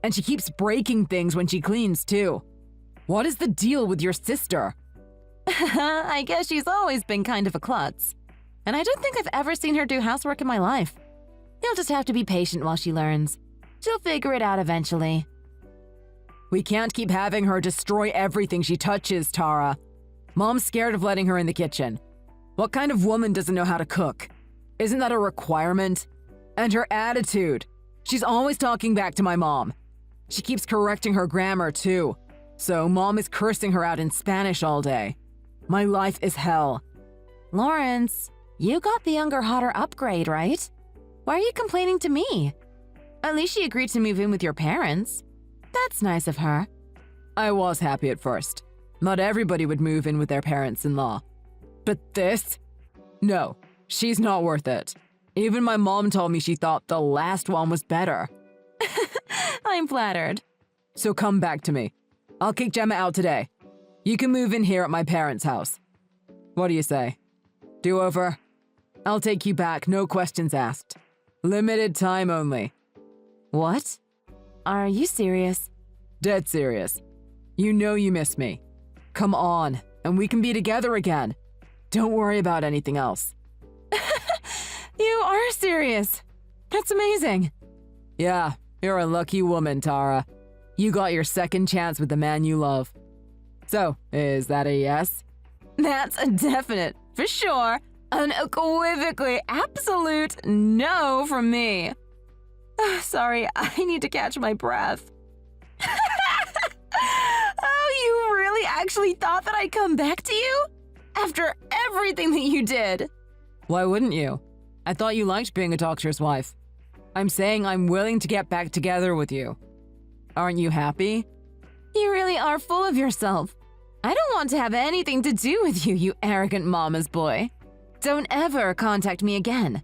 And she keeps breaking things when she cleans, too. What is the deal with your sister? I guess she's always been kind of a klutz. and I don't think I've ever seen her do housework in my life. You'll just have to be patient while she learns. She'll figure it out eventually. We can't keep having her destroy everything she touches, Tara. Mom's scared of letting her in the kitchen. What kind of woman doesn't know how to cook? Isn't that a requirement? And her attitude. She's always talking back to my mom. She keeps correcting her grammar, too. So Mom is cursing her out in Spanish all day. My life is hell. Lawrence, you got the younger, hotter upgrade, right? Why are you complaining to me? At least she agreed to move in with your parents. That's nice of her. I was happy at first. Not everybody would move in with their parents-in-law. But this? No, she's not worth it. Even my mom told me she thought the last one was better. I'm flattered. So come back to me. I'll kick Gemma out today. You can move in here at my parents' house. What do you say? Do-over? I'll take you back, no questions asked. Limited time only. What? Are you serious? Dead serious. You know you miss me. Come on, and we can be together again. Don't worry about anything else. You are serious. That's amazing. Yeah, you're a lucky woman, Tara. You got your second chance with the man you love. So, is that a yes? That's a definite, for sure, unequivocally absolute no from me. Sorry, I need to catch my breath. Oh, you really actually thought that I'd come back to you? After everything that you did? Why wouldn't you? I thought you liked being a doctor's wife. I'm saying I'm willing to get back together with you. Aren't you happy? You really are full of yourself. I don't want to have anything to do with you, you arrogant mama's boy. Don't ever contact me again.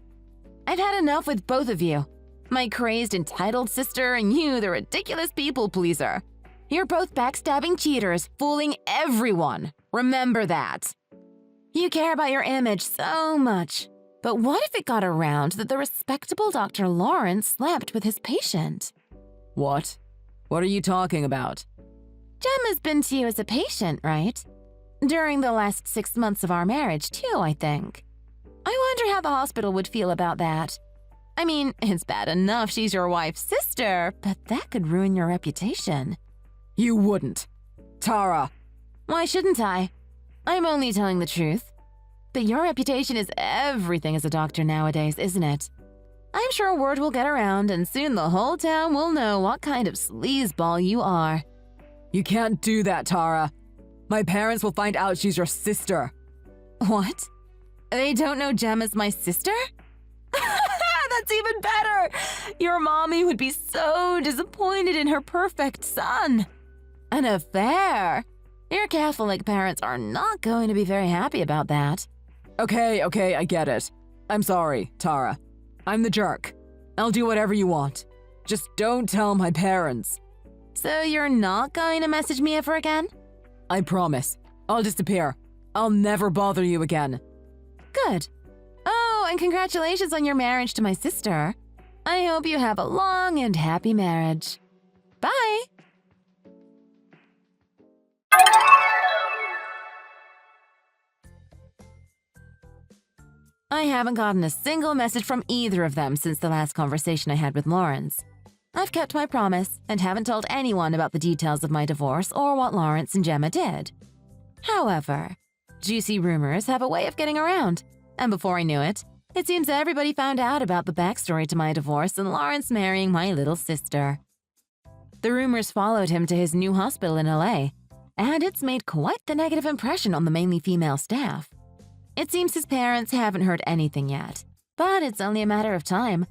I've had enough with both of you. My crazed, entitled sister and you, the ridiculous people pleaser. You're both backstabbing cheaters, fooling everyone. Remember that. You care about your image so much. But what if it got around that the respectable Dr. Lawrence slept with his patient? What? What are you talking about? Gemma's been to you as a patient, right? During the last 6 months of our marriage, too, I think. I wonder how the hospital would feel about that. I mean, it's bad enough she's your wife's sister, but that could ruin your reputation. You wouldn't. Tara! Why shouldn't I? I'm only telling the truth. But your reputation is everything as a doctor nowadays, isn't it? I'm sure word will get around, and soon the whole town will know what kind of sleazeball you are. You can't do that, Tara. My parents will find out she's your sister. What? They don't know Gemma's my sister? That's even better! Your mommy would be so disappointed in her perfect son. An affair? Your Catholic parents are not going to be very happy about that. Okay, I get it. I'm sorry, Tara. I'm the jerk. I'll do whatever you want. Just don't tell my parents. So you're not going to message me ever again? I promise. I'll disappear. I'll never bother you again. Good. Oh, and congratulations on your marriage to my sister. I hope you have a long and happy marriage. Bye! I haven't gotten a single message from either of them since the last conversation I had with Lawrence. I've kept my promise and haven't told anyone about the details of my divorce or what Lawrence and Gemma did. However, juicy rumors have a way of getting around, and before I knew it, it seems everybody found out about the backstory to my divorce and Lawrence marrying my little sister. The rumors followed him to his new hospital in LA, and it's made quite the negative impression on the mainly female staff. It seems his parents haven't heard anything yet, but it's only a matter of time.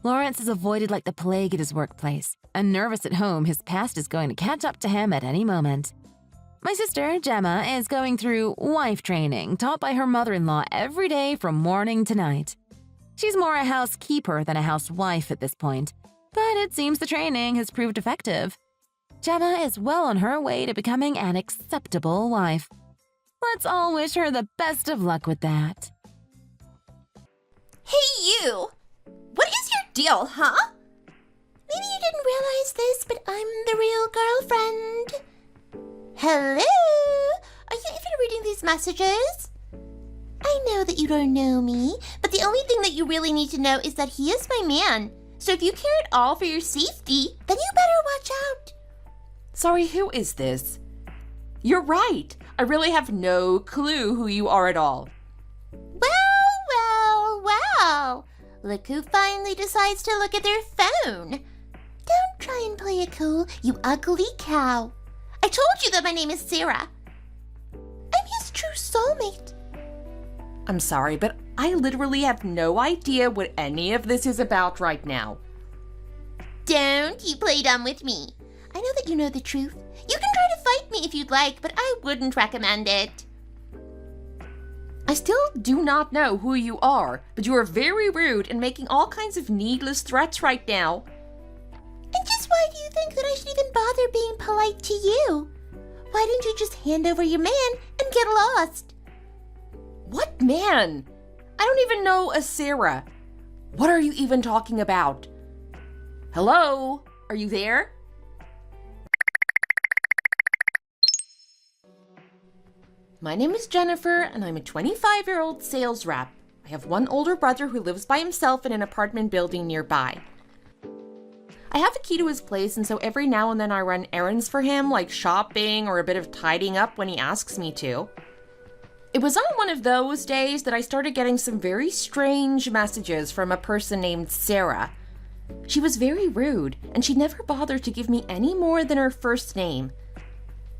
Lawrence is avoided like the plague at his workplace, and nervous at home his past is going to catch up to him at any moment. My sister, Gemma, is going through wife training taught by her mother-in-law every day from morning to night. She's more a housekeeper than a housewife at this point, but it seems the training has proved effective. Gemma is well on her way to becoming an acceptable wife. Let's all wish her the best of luck with that. Hey, you! What is your deal, huh? Maybe you didn't realize this, but I'm the real girlfriend. Hello? Are you even reading these messages? I I know that you don't know me, but the only thing that you really need to know is that he is my man. So if you care at all for your safety, then you better watch out. Sorry, who is this? You're right. I really have no clue who you are at all. Well. Look who finally decides to look at their phone. Don't try and play it cool, you ugly cow. I told you that my name is Sarah. I'm his true soulmate. I'm sorry, but I literally have no idea what any of this is about right now. Don't you play dumb with me. I know that you know the truth. You can try to fight me if you'd like, but I wouldn't recommend it. I still do not know who you are, but you are very rude and making all kinds of needless threats right now. And just why do you think that I should even bother being polite to you? Why didn't you just hand over your man and get lost? What man? I don't even know a Sarah. What are you even talking about? Hello? Are you there? My name is Jennifer, and I'm a 25-year-old sales rep. I have one older brother who lives by himself in an apartment building nearby. I have a key to his place, and so every now and then I run errands for him, like shopping or a bit of tidying up when he asks me to. It was on one of those days that I started getting some very strange messages from a person named Sarah. She was very rude, and she never bothered to give me any more than her first name.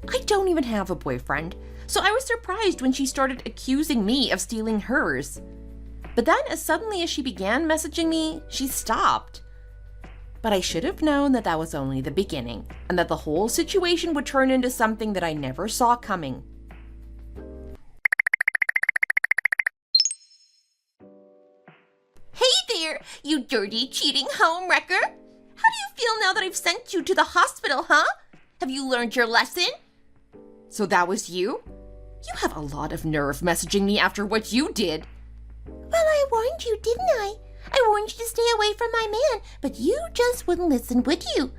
I don't even have a boyfriend, so I was surprised when she started accusing me of stealing hers. But then, as suddenly as she began messaging me, she stopped. But I should have known that that was only the beginning, and that the whole situation would turn into something that I never saw coming. Hey there, you dirty, cheating homewrecker. How do you feel now that I've sent you to the hospital, huh? Have you learned your lesson? So that was you? You have a lot of nerve messaging me after what you did. Well, I warned you, didn't I? I warned you to stay away from my man, but you just wouldn't listen, would you?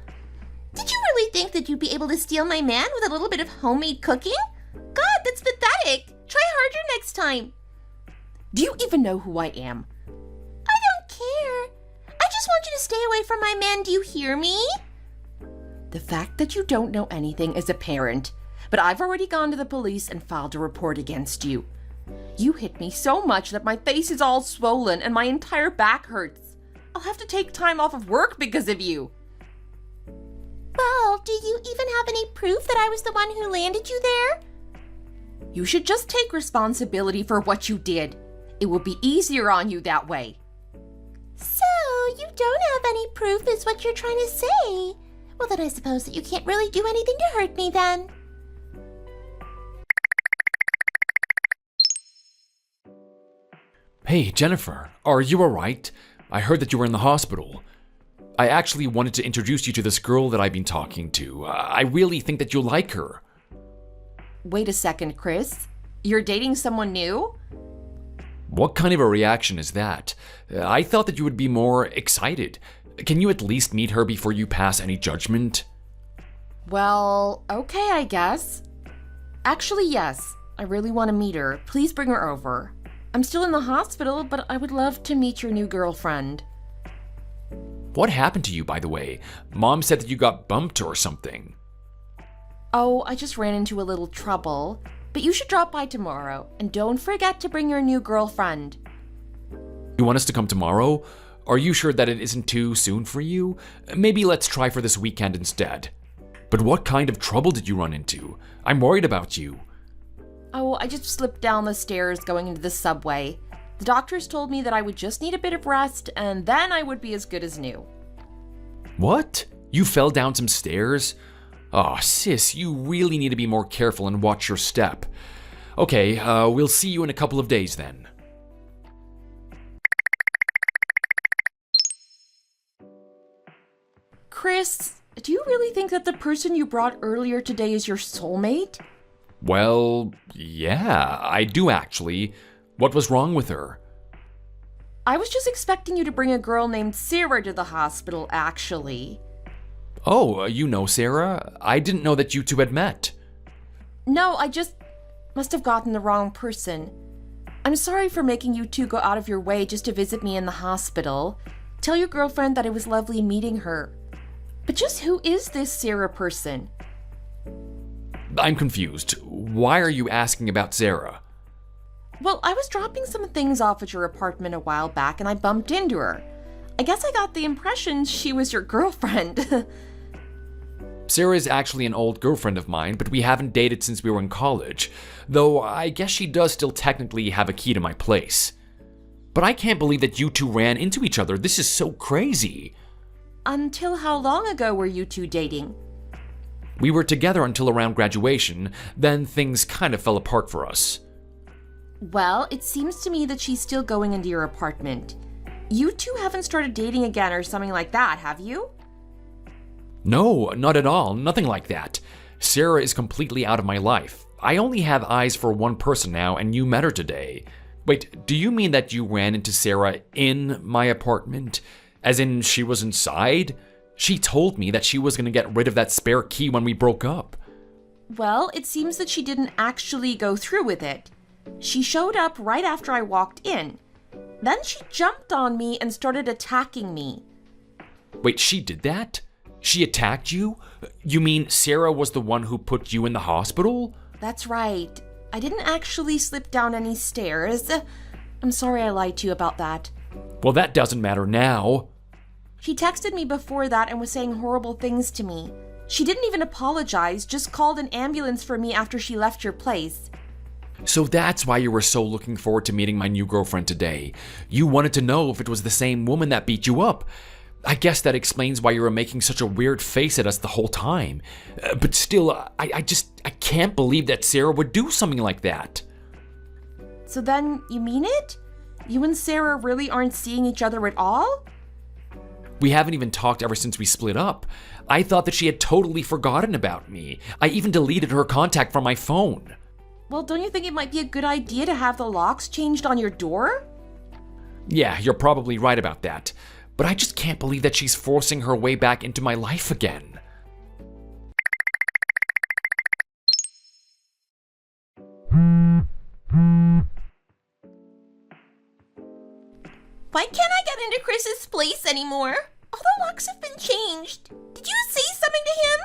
Did you really think that you'd be able to steal my man with a little bit of homemade cooking? God, that's pathetic. Try harder next time. Do you even know who I am? I don't care. I just want you to stay away from my man. Do you hear me? The fact that you don't know anything is apparent, but I've already gone to the police and filed a report against you. You hit me so much that my face is all swollen and my entire back hurts. I'll have to take time off of work because of you. Well, do you even have any proof that I was the one who landed you there? You should just take responsibility for what you did. It will be easier on you that way. So, you don't have any proof is what you're trying to say. Well, then I suppose that you can't really do anything to hurt me then. Hey, Jennifer, are you alright? I heard that you were in the hospital. I actually wanted to introduce you to this girl that I've been talking to. I really think that you'll like her. Wait a second, Chris. You're dating someone new? What kind of a reaction is that? I thought that you would be more excited. Can you at least meet her before you pass any judgment? Well, okay, I guess. Actually, yes. I really want to meet her. Please bring her over. I'm still in the hospital, but I would love to meet your new girlfriend. What happened to you, by the way? Mom said that you got bumped or something. Oh, I just ran into a little trouble. But you should drop by tomorrow, and don't forget to bring your new girlfriend. You want us to come tomorrow? Are you sure that it isn't too soon for you? Maybe let's try for this weekend instead. But what kind of trouble did you run into? I'm worried about you. Oh, I just slipped down the stairs going into the subway. The doctors told me that I would just need a bit of rest, and then I would be as good as new. What? You fell down some stairs? Oh, sis, you really need to be more careful and watch your step. Okay, we'll see you in a couple of days then. Chris, do you really think that the person you brought earlier today is your soulmate? Well, yeah, I do actually. What was wrong with her? I was just expecting you to bring a girl named Sarah to the hospital, actually. Oh, you know Sarah? I didn't know that you two had met. No, I just must have gotten the wrong person. I'm sorry for making you two go out of your way just to visit me in the hospital. Tell your girlfriend that it was lovely meeting her. But just who is this Sarah person? I'm confused. Why are you asking about Sarah? Well, I was dropping some things off at your apartment a while back and I bumped into her. I guess I got the impression she was your girlfriend. Sarah is actually an old girlfriend of mine, but we haven't dated since we were in college, though I guess she does still technically have a key to my place. But I can't believe that you two ran into each other. This is so crazy. Until how long ago were you two dating? We were together until around graduation, then things kind of fell apart for us. Well, it seems to me that she's still going into your apartment. You two haven't started dating again or something like that, have you? No, not at all. Nothing like that. Sarah is completely out of my life. I only have eyes for one person now, and you met her today. Wait, do you mean that you ran into Sarah in my apartment? As in, she was inside? She told me that she was going to get rid of that spare key when we broke up. Well, it seems that she didn't actually go through with it. She showed up right after I walked in. Then she jumped on me and started attacking me. Wait, she did that? She attacked you? You mean Sarah was the one who put you in the hospital? That's right. I didn't actually slip down any stairs. I'm sorry I lied to you about that. Well, that doesn't matter now. She texted me before that and was saying horrible things to me. She didn't even apologize, just called an ambulance for me after she left your place. So that's why you were so looking forward to meeting my new girlfriend today. You wanted to know if it was the same woman that beat you up. I guess that explains why you were making such a weird face at us the whole time. But still, I can't believe that Sarah would do something like that. So then, you mean it? You and Sarah really aren't seeing each other at all? We haven't even talked ever since we split up. I thought that she had totally forgotten about me. I even deleted her contact from my phone. Well, don't you think it might be a good idea to have the locks changed on your door? Yeah, you're probably right about that. But I just can't believe that she's forcing her way back into my life again. Why can't I get into Chris's place anymore? All the locks have been changed. Did you say something to him?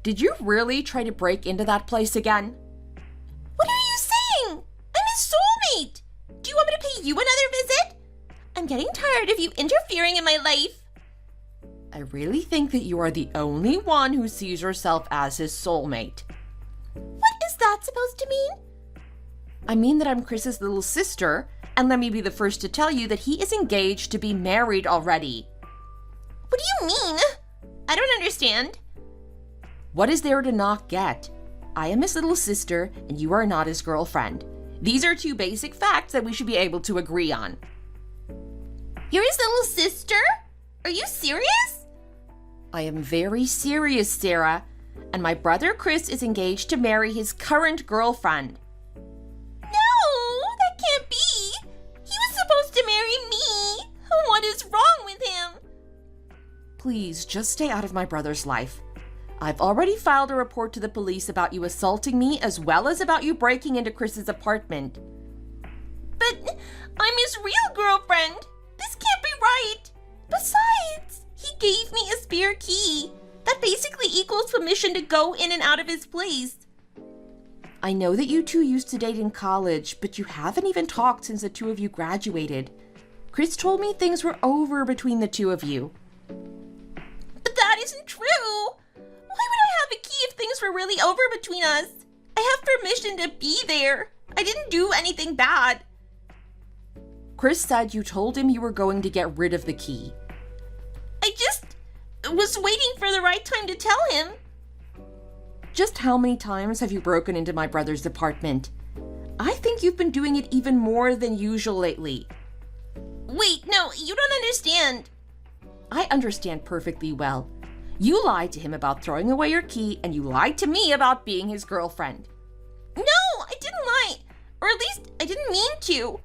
Did you really try to break into that place again? What are you saying? I'm his soulmate. Do you want me to pay you another visit? I'm getting tired of you interfering in my life. I really think that you are the only one who sees yourself as his soulmate. What is that supposed to mean? I mean that I'm Chris's little sister, and let me be the first to tell you that he is engaged to be married already. What do you mean? I don't understand. What is there to not get? I am his little sister, and you are not his girlfriend. These are two basic facts that we should be able to agree on. You're his little sister? Are you serious? I am very serious, Sarah, and my brother Chris is engaged to marry his current girlfriend. No, that can't be. He was supposed to marry me. What is wrong with him? Please, just stay out of my brother's life. I've already filed a report to the police about you assaulting me as well as about you breaking into Chris's apartment. But I'm his real girlfriend. This can't be right. Besides, he gave me a spare key. That basically equals permission to go in and out of his place. I know that you two used to date in college, but you haven't even talked since the two of you graduated. Chris told me things were over between the two of you. But that isn't true. Why would I have a key if things were really over between us? I have permission to be there. I didn't do anything bad. Chris said you told him you were going to get rid of the key. I just was waiting for the right time to tell him. Just how many times have you broken into my brother's apartment? I think you've been doing it even more than usual lately. Wait, no, you don't understand. I understand perfectly well. You lied to him about throwing away your key, and you lied to me about being his girlfriend. No, I didn't lie. Or at least I didn't mean to.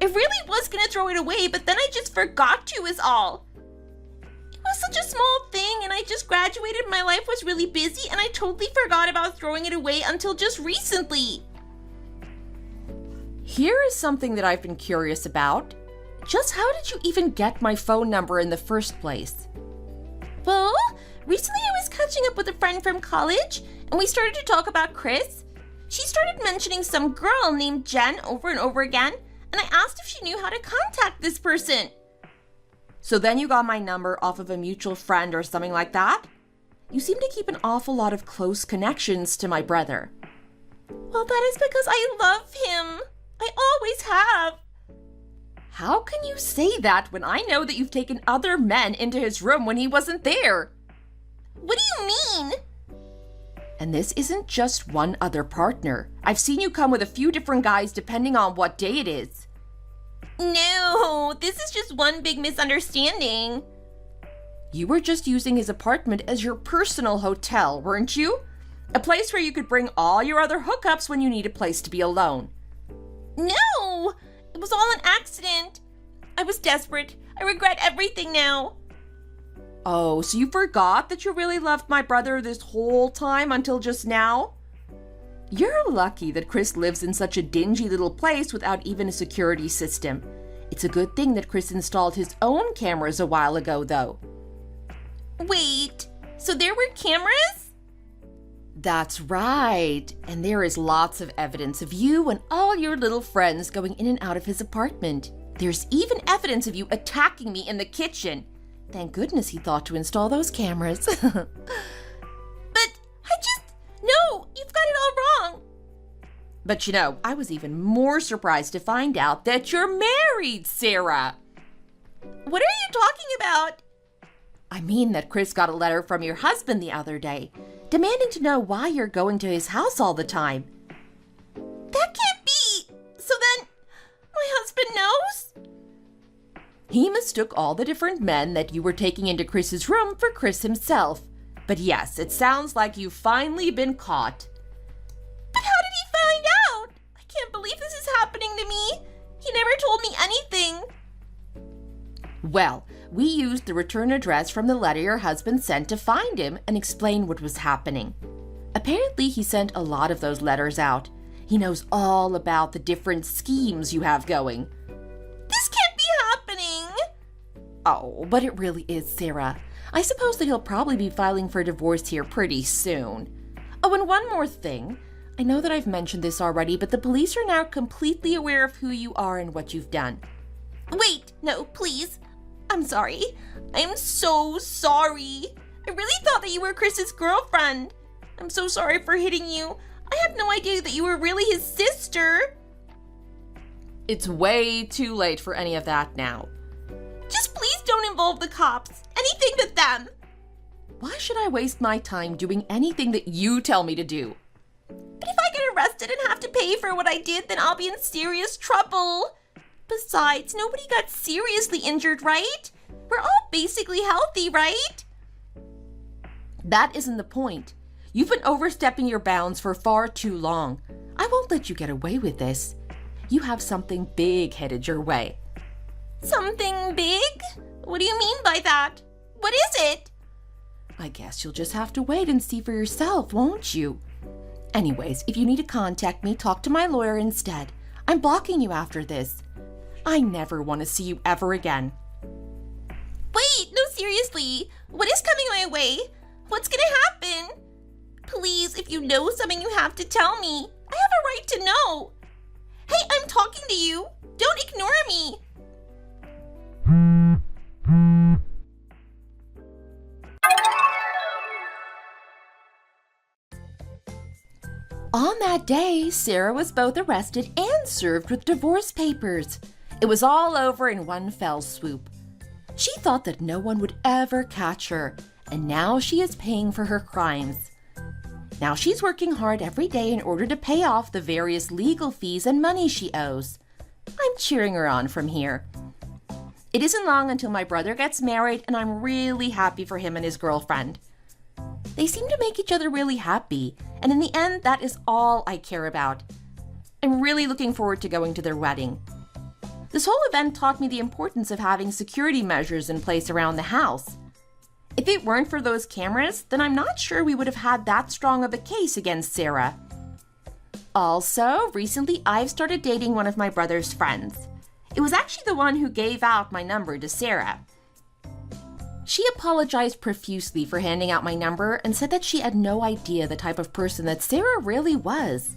I really was gonna throw it away, but then I just forgot to is all. It was such a small thing, and I just graduated, my life was really busy, and I totally forgot about throwing it away until just recently. Here is something that I've been curious about. Just how did you even get my phone number in the first place? Well, recently I was catching up with a friend from college, and we started to talk about Chris. She started mentioning some girl named Jen over and over again, and I asked if she knew how to contact this person. So then you got my number off of a mutual friend or something like that? You seem to keep an awful lot of close connections to my brother. Well, that is because I love him. I always have. How can you say that when I know that you've taken other men into his room when he wasn't there? What do you mean? And this isn't just one other partner. I've seen you come with a few different guys depending on what day it is. No, this is just one big misunderstanding. You were just using his apartment as your personal hotel, weren't you? A place where you could bring all your other hookups when you need a place to be alone. No! It was all an accident. I was desperate. I regret everything now. Oh, so you forgot that you really loved my brother this whole time until just now? You're lucky that Chris lives in such a dingy little place without even a security system. It's a good thing that Chris installed his own cameras a while ago, though. Wait, so there were cameras? That's right. And there is lots of evidence of you and all your little friends going in and out of his apartment. There's even evidence of you attacking me in the kitchen. Thank goodness he thought to install those cameras. But no, you've got it all wrong. But you know, I was even more surprised to find out that you're married, Sarah. What are you talking about? I mean that Chris got a letter from your husband the other day, demanding to know why you're going to his house all the time. That can't be. So then, my husband knows? He mistook all the different men that you were taking into Chris's room for Chris himself. But yes, it sounds like you've finally been caught. But how did he find out? I can't believe this is happening to me. He never told me anything. Well, we used the return address from the letter your husband sent to find him and explain what was happening. Apparently, he sent a lot of those letters out. He knows all about the different schemes you have going. This can't be happening. Oh, but it really is, Sarah. I suppose that he'll probably be filing for divorce here pretty soon. Oh, and one more thing. I know that I've mentioned this already, but the police are now completely aware of who you are and what you've done. Wait, no, please. I'm sorry. I'm so sorry. I really thought that you were Chris's girlfriend. I'm so sorry for hitting you. I had no idea that you were really his sister. It's way too late for any of that now. Just please don't involve the cops. Anything but them. Why should I waste my time doing anything that you tell me to do? But if I get arrested and have to pay for what I did, then I'll be in serious trouble. Besides, nobody got seriously injured, right? We're all basically healthy, right? That isn't the point. You've been overstepping your bounds for far too long. I won't let you get away with this. You have something big headed your way. Something big? What do you mean by that? What is it? I guess you'll just have to wait and see for yourself, won't you? Anyways, if you need to contact me, talk to my lawyer instead. I'm blocking you after this. I never want to see you ever again. Wait, no, seriously. What is coming my way? What's gonna happen? Please, if you know something, you have to tell me. I have a right to know. Hey, I'm talking to you. Don't ignore me. On that day, Sarah was both arrested and served with divorce papers. It was all over in one fell swoop. She thought that no one would ever catch her, and now she is paying for her crimes. Now she's working hard every day in order to pay off the various legal fees and money she owes. I'm cheering her on from here. It isn't long until my brother gets married, and I'm really happy for him and his girlfriend. They seem to make each other really happy, and in the end, that is all I care about. I'm really looking forward to going to their wedding. This whole event taught me the importance of having security measures in place around the house. If it weren't for those cameras, then I'm not sure we would have had that strong of a case against Sarah. Also, recently I've started dating one of my brother's friends. It was actually the one who gave out my number to Sarah. She apologized profusely for handing out my number and said that she had no idea the type of person that Sarah really was.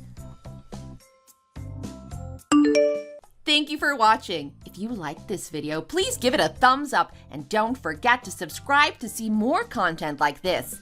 Thank you for watching. If you liked this video, please give it a thumbs up and don't forget to subscribe to see more content like this.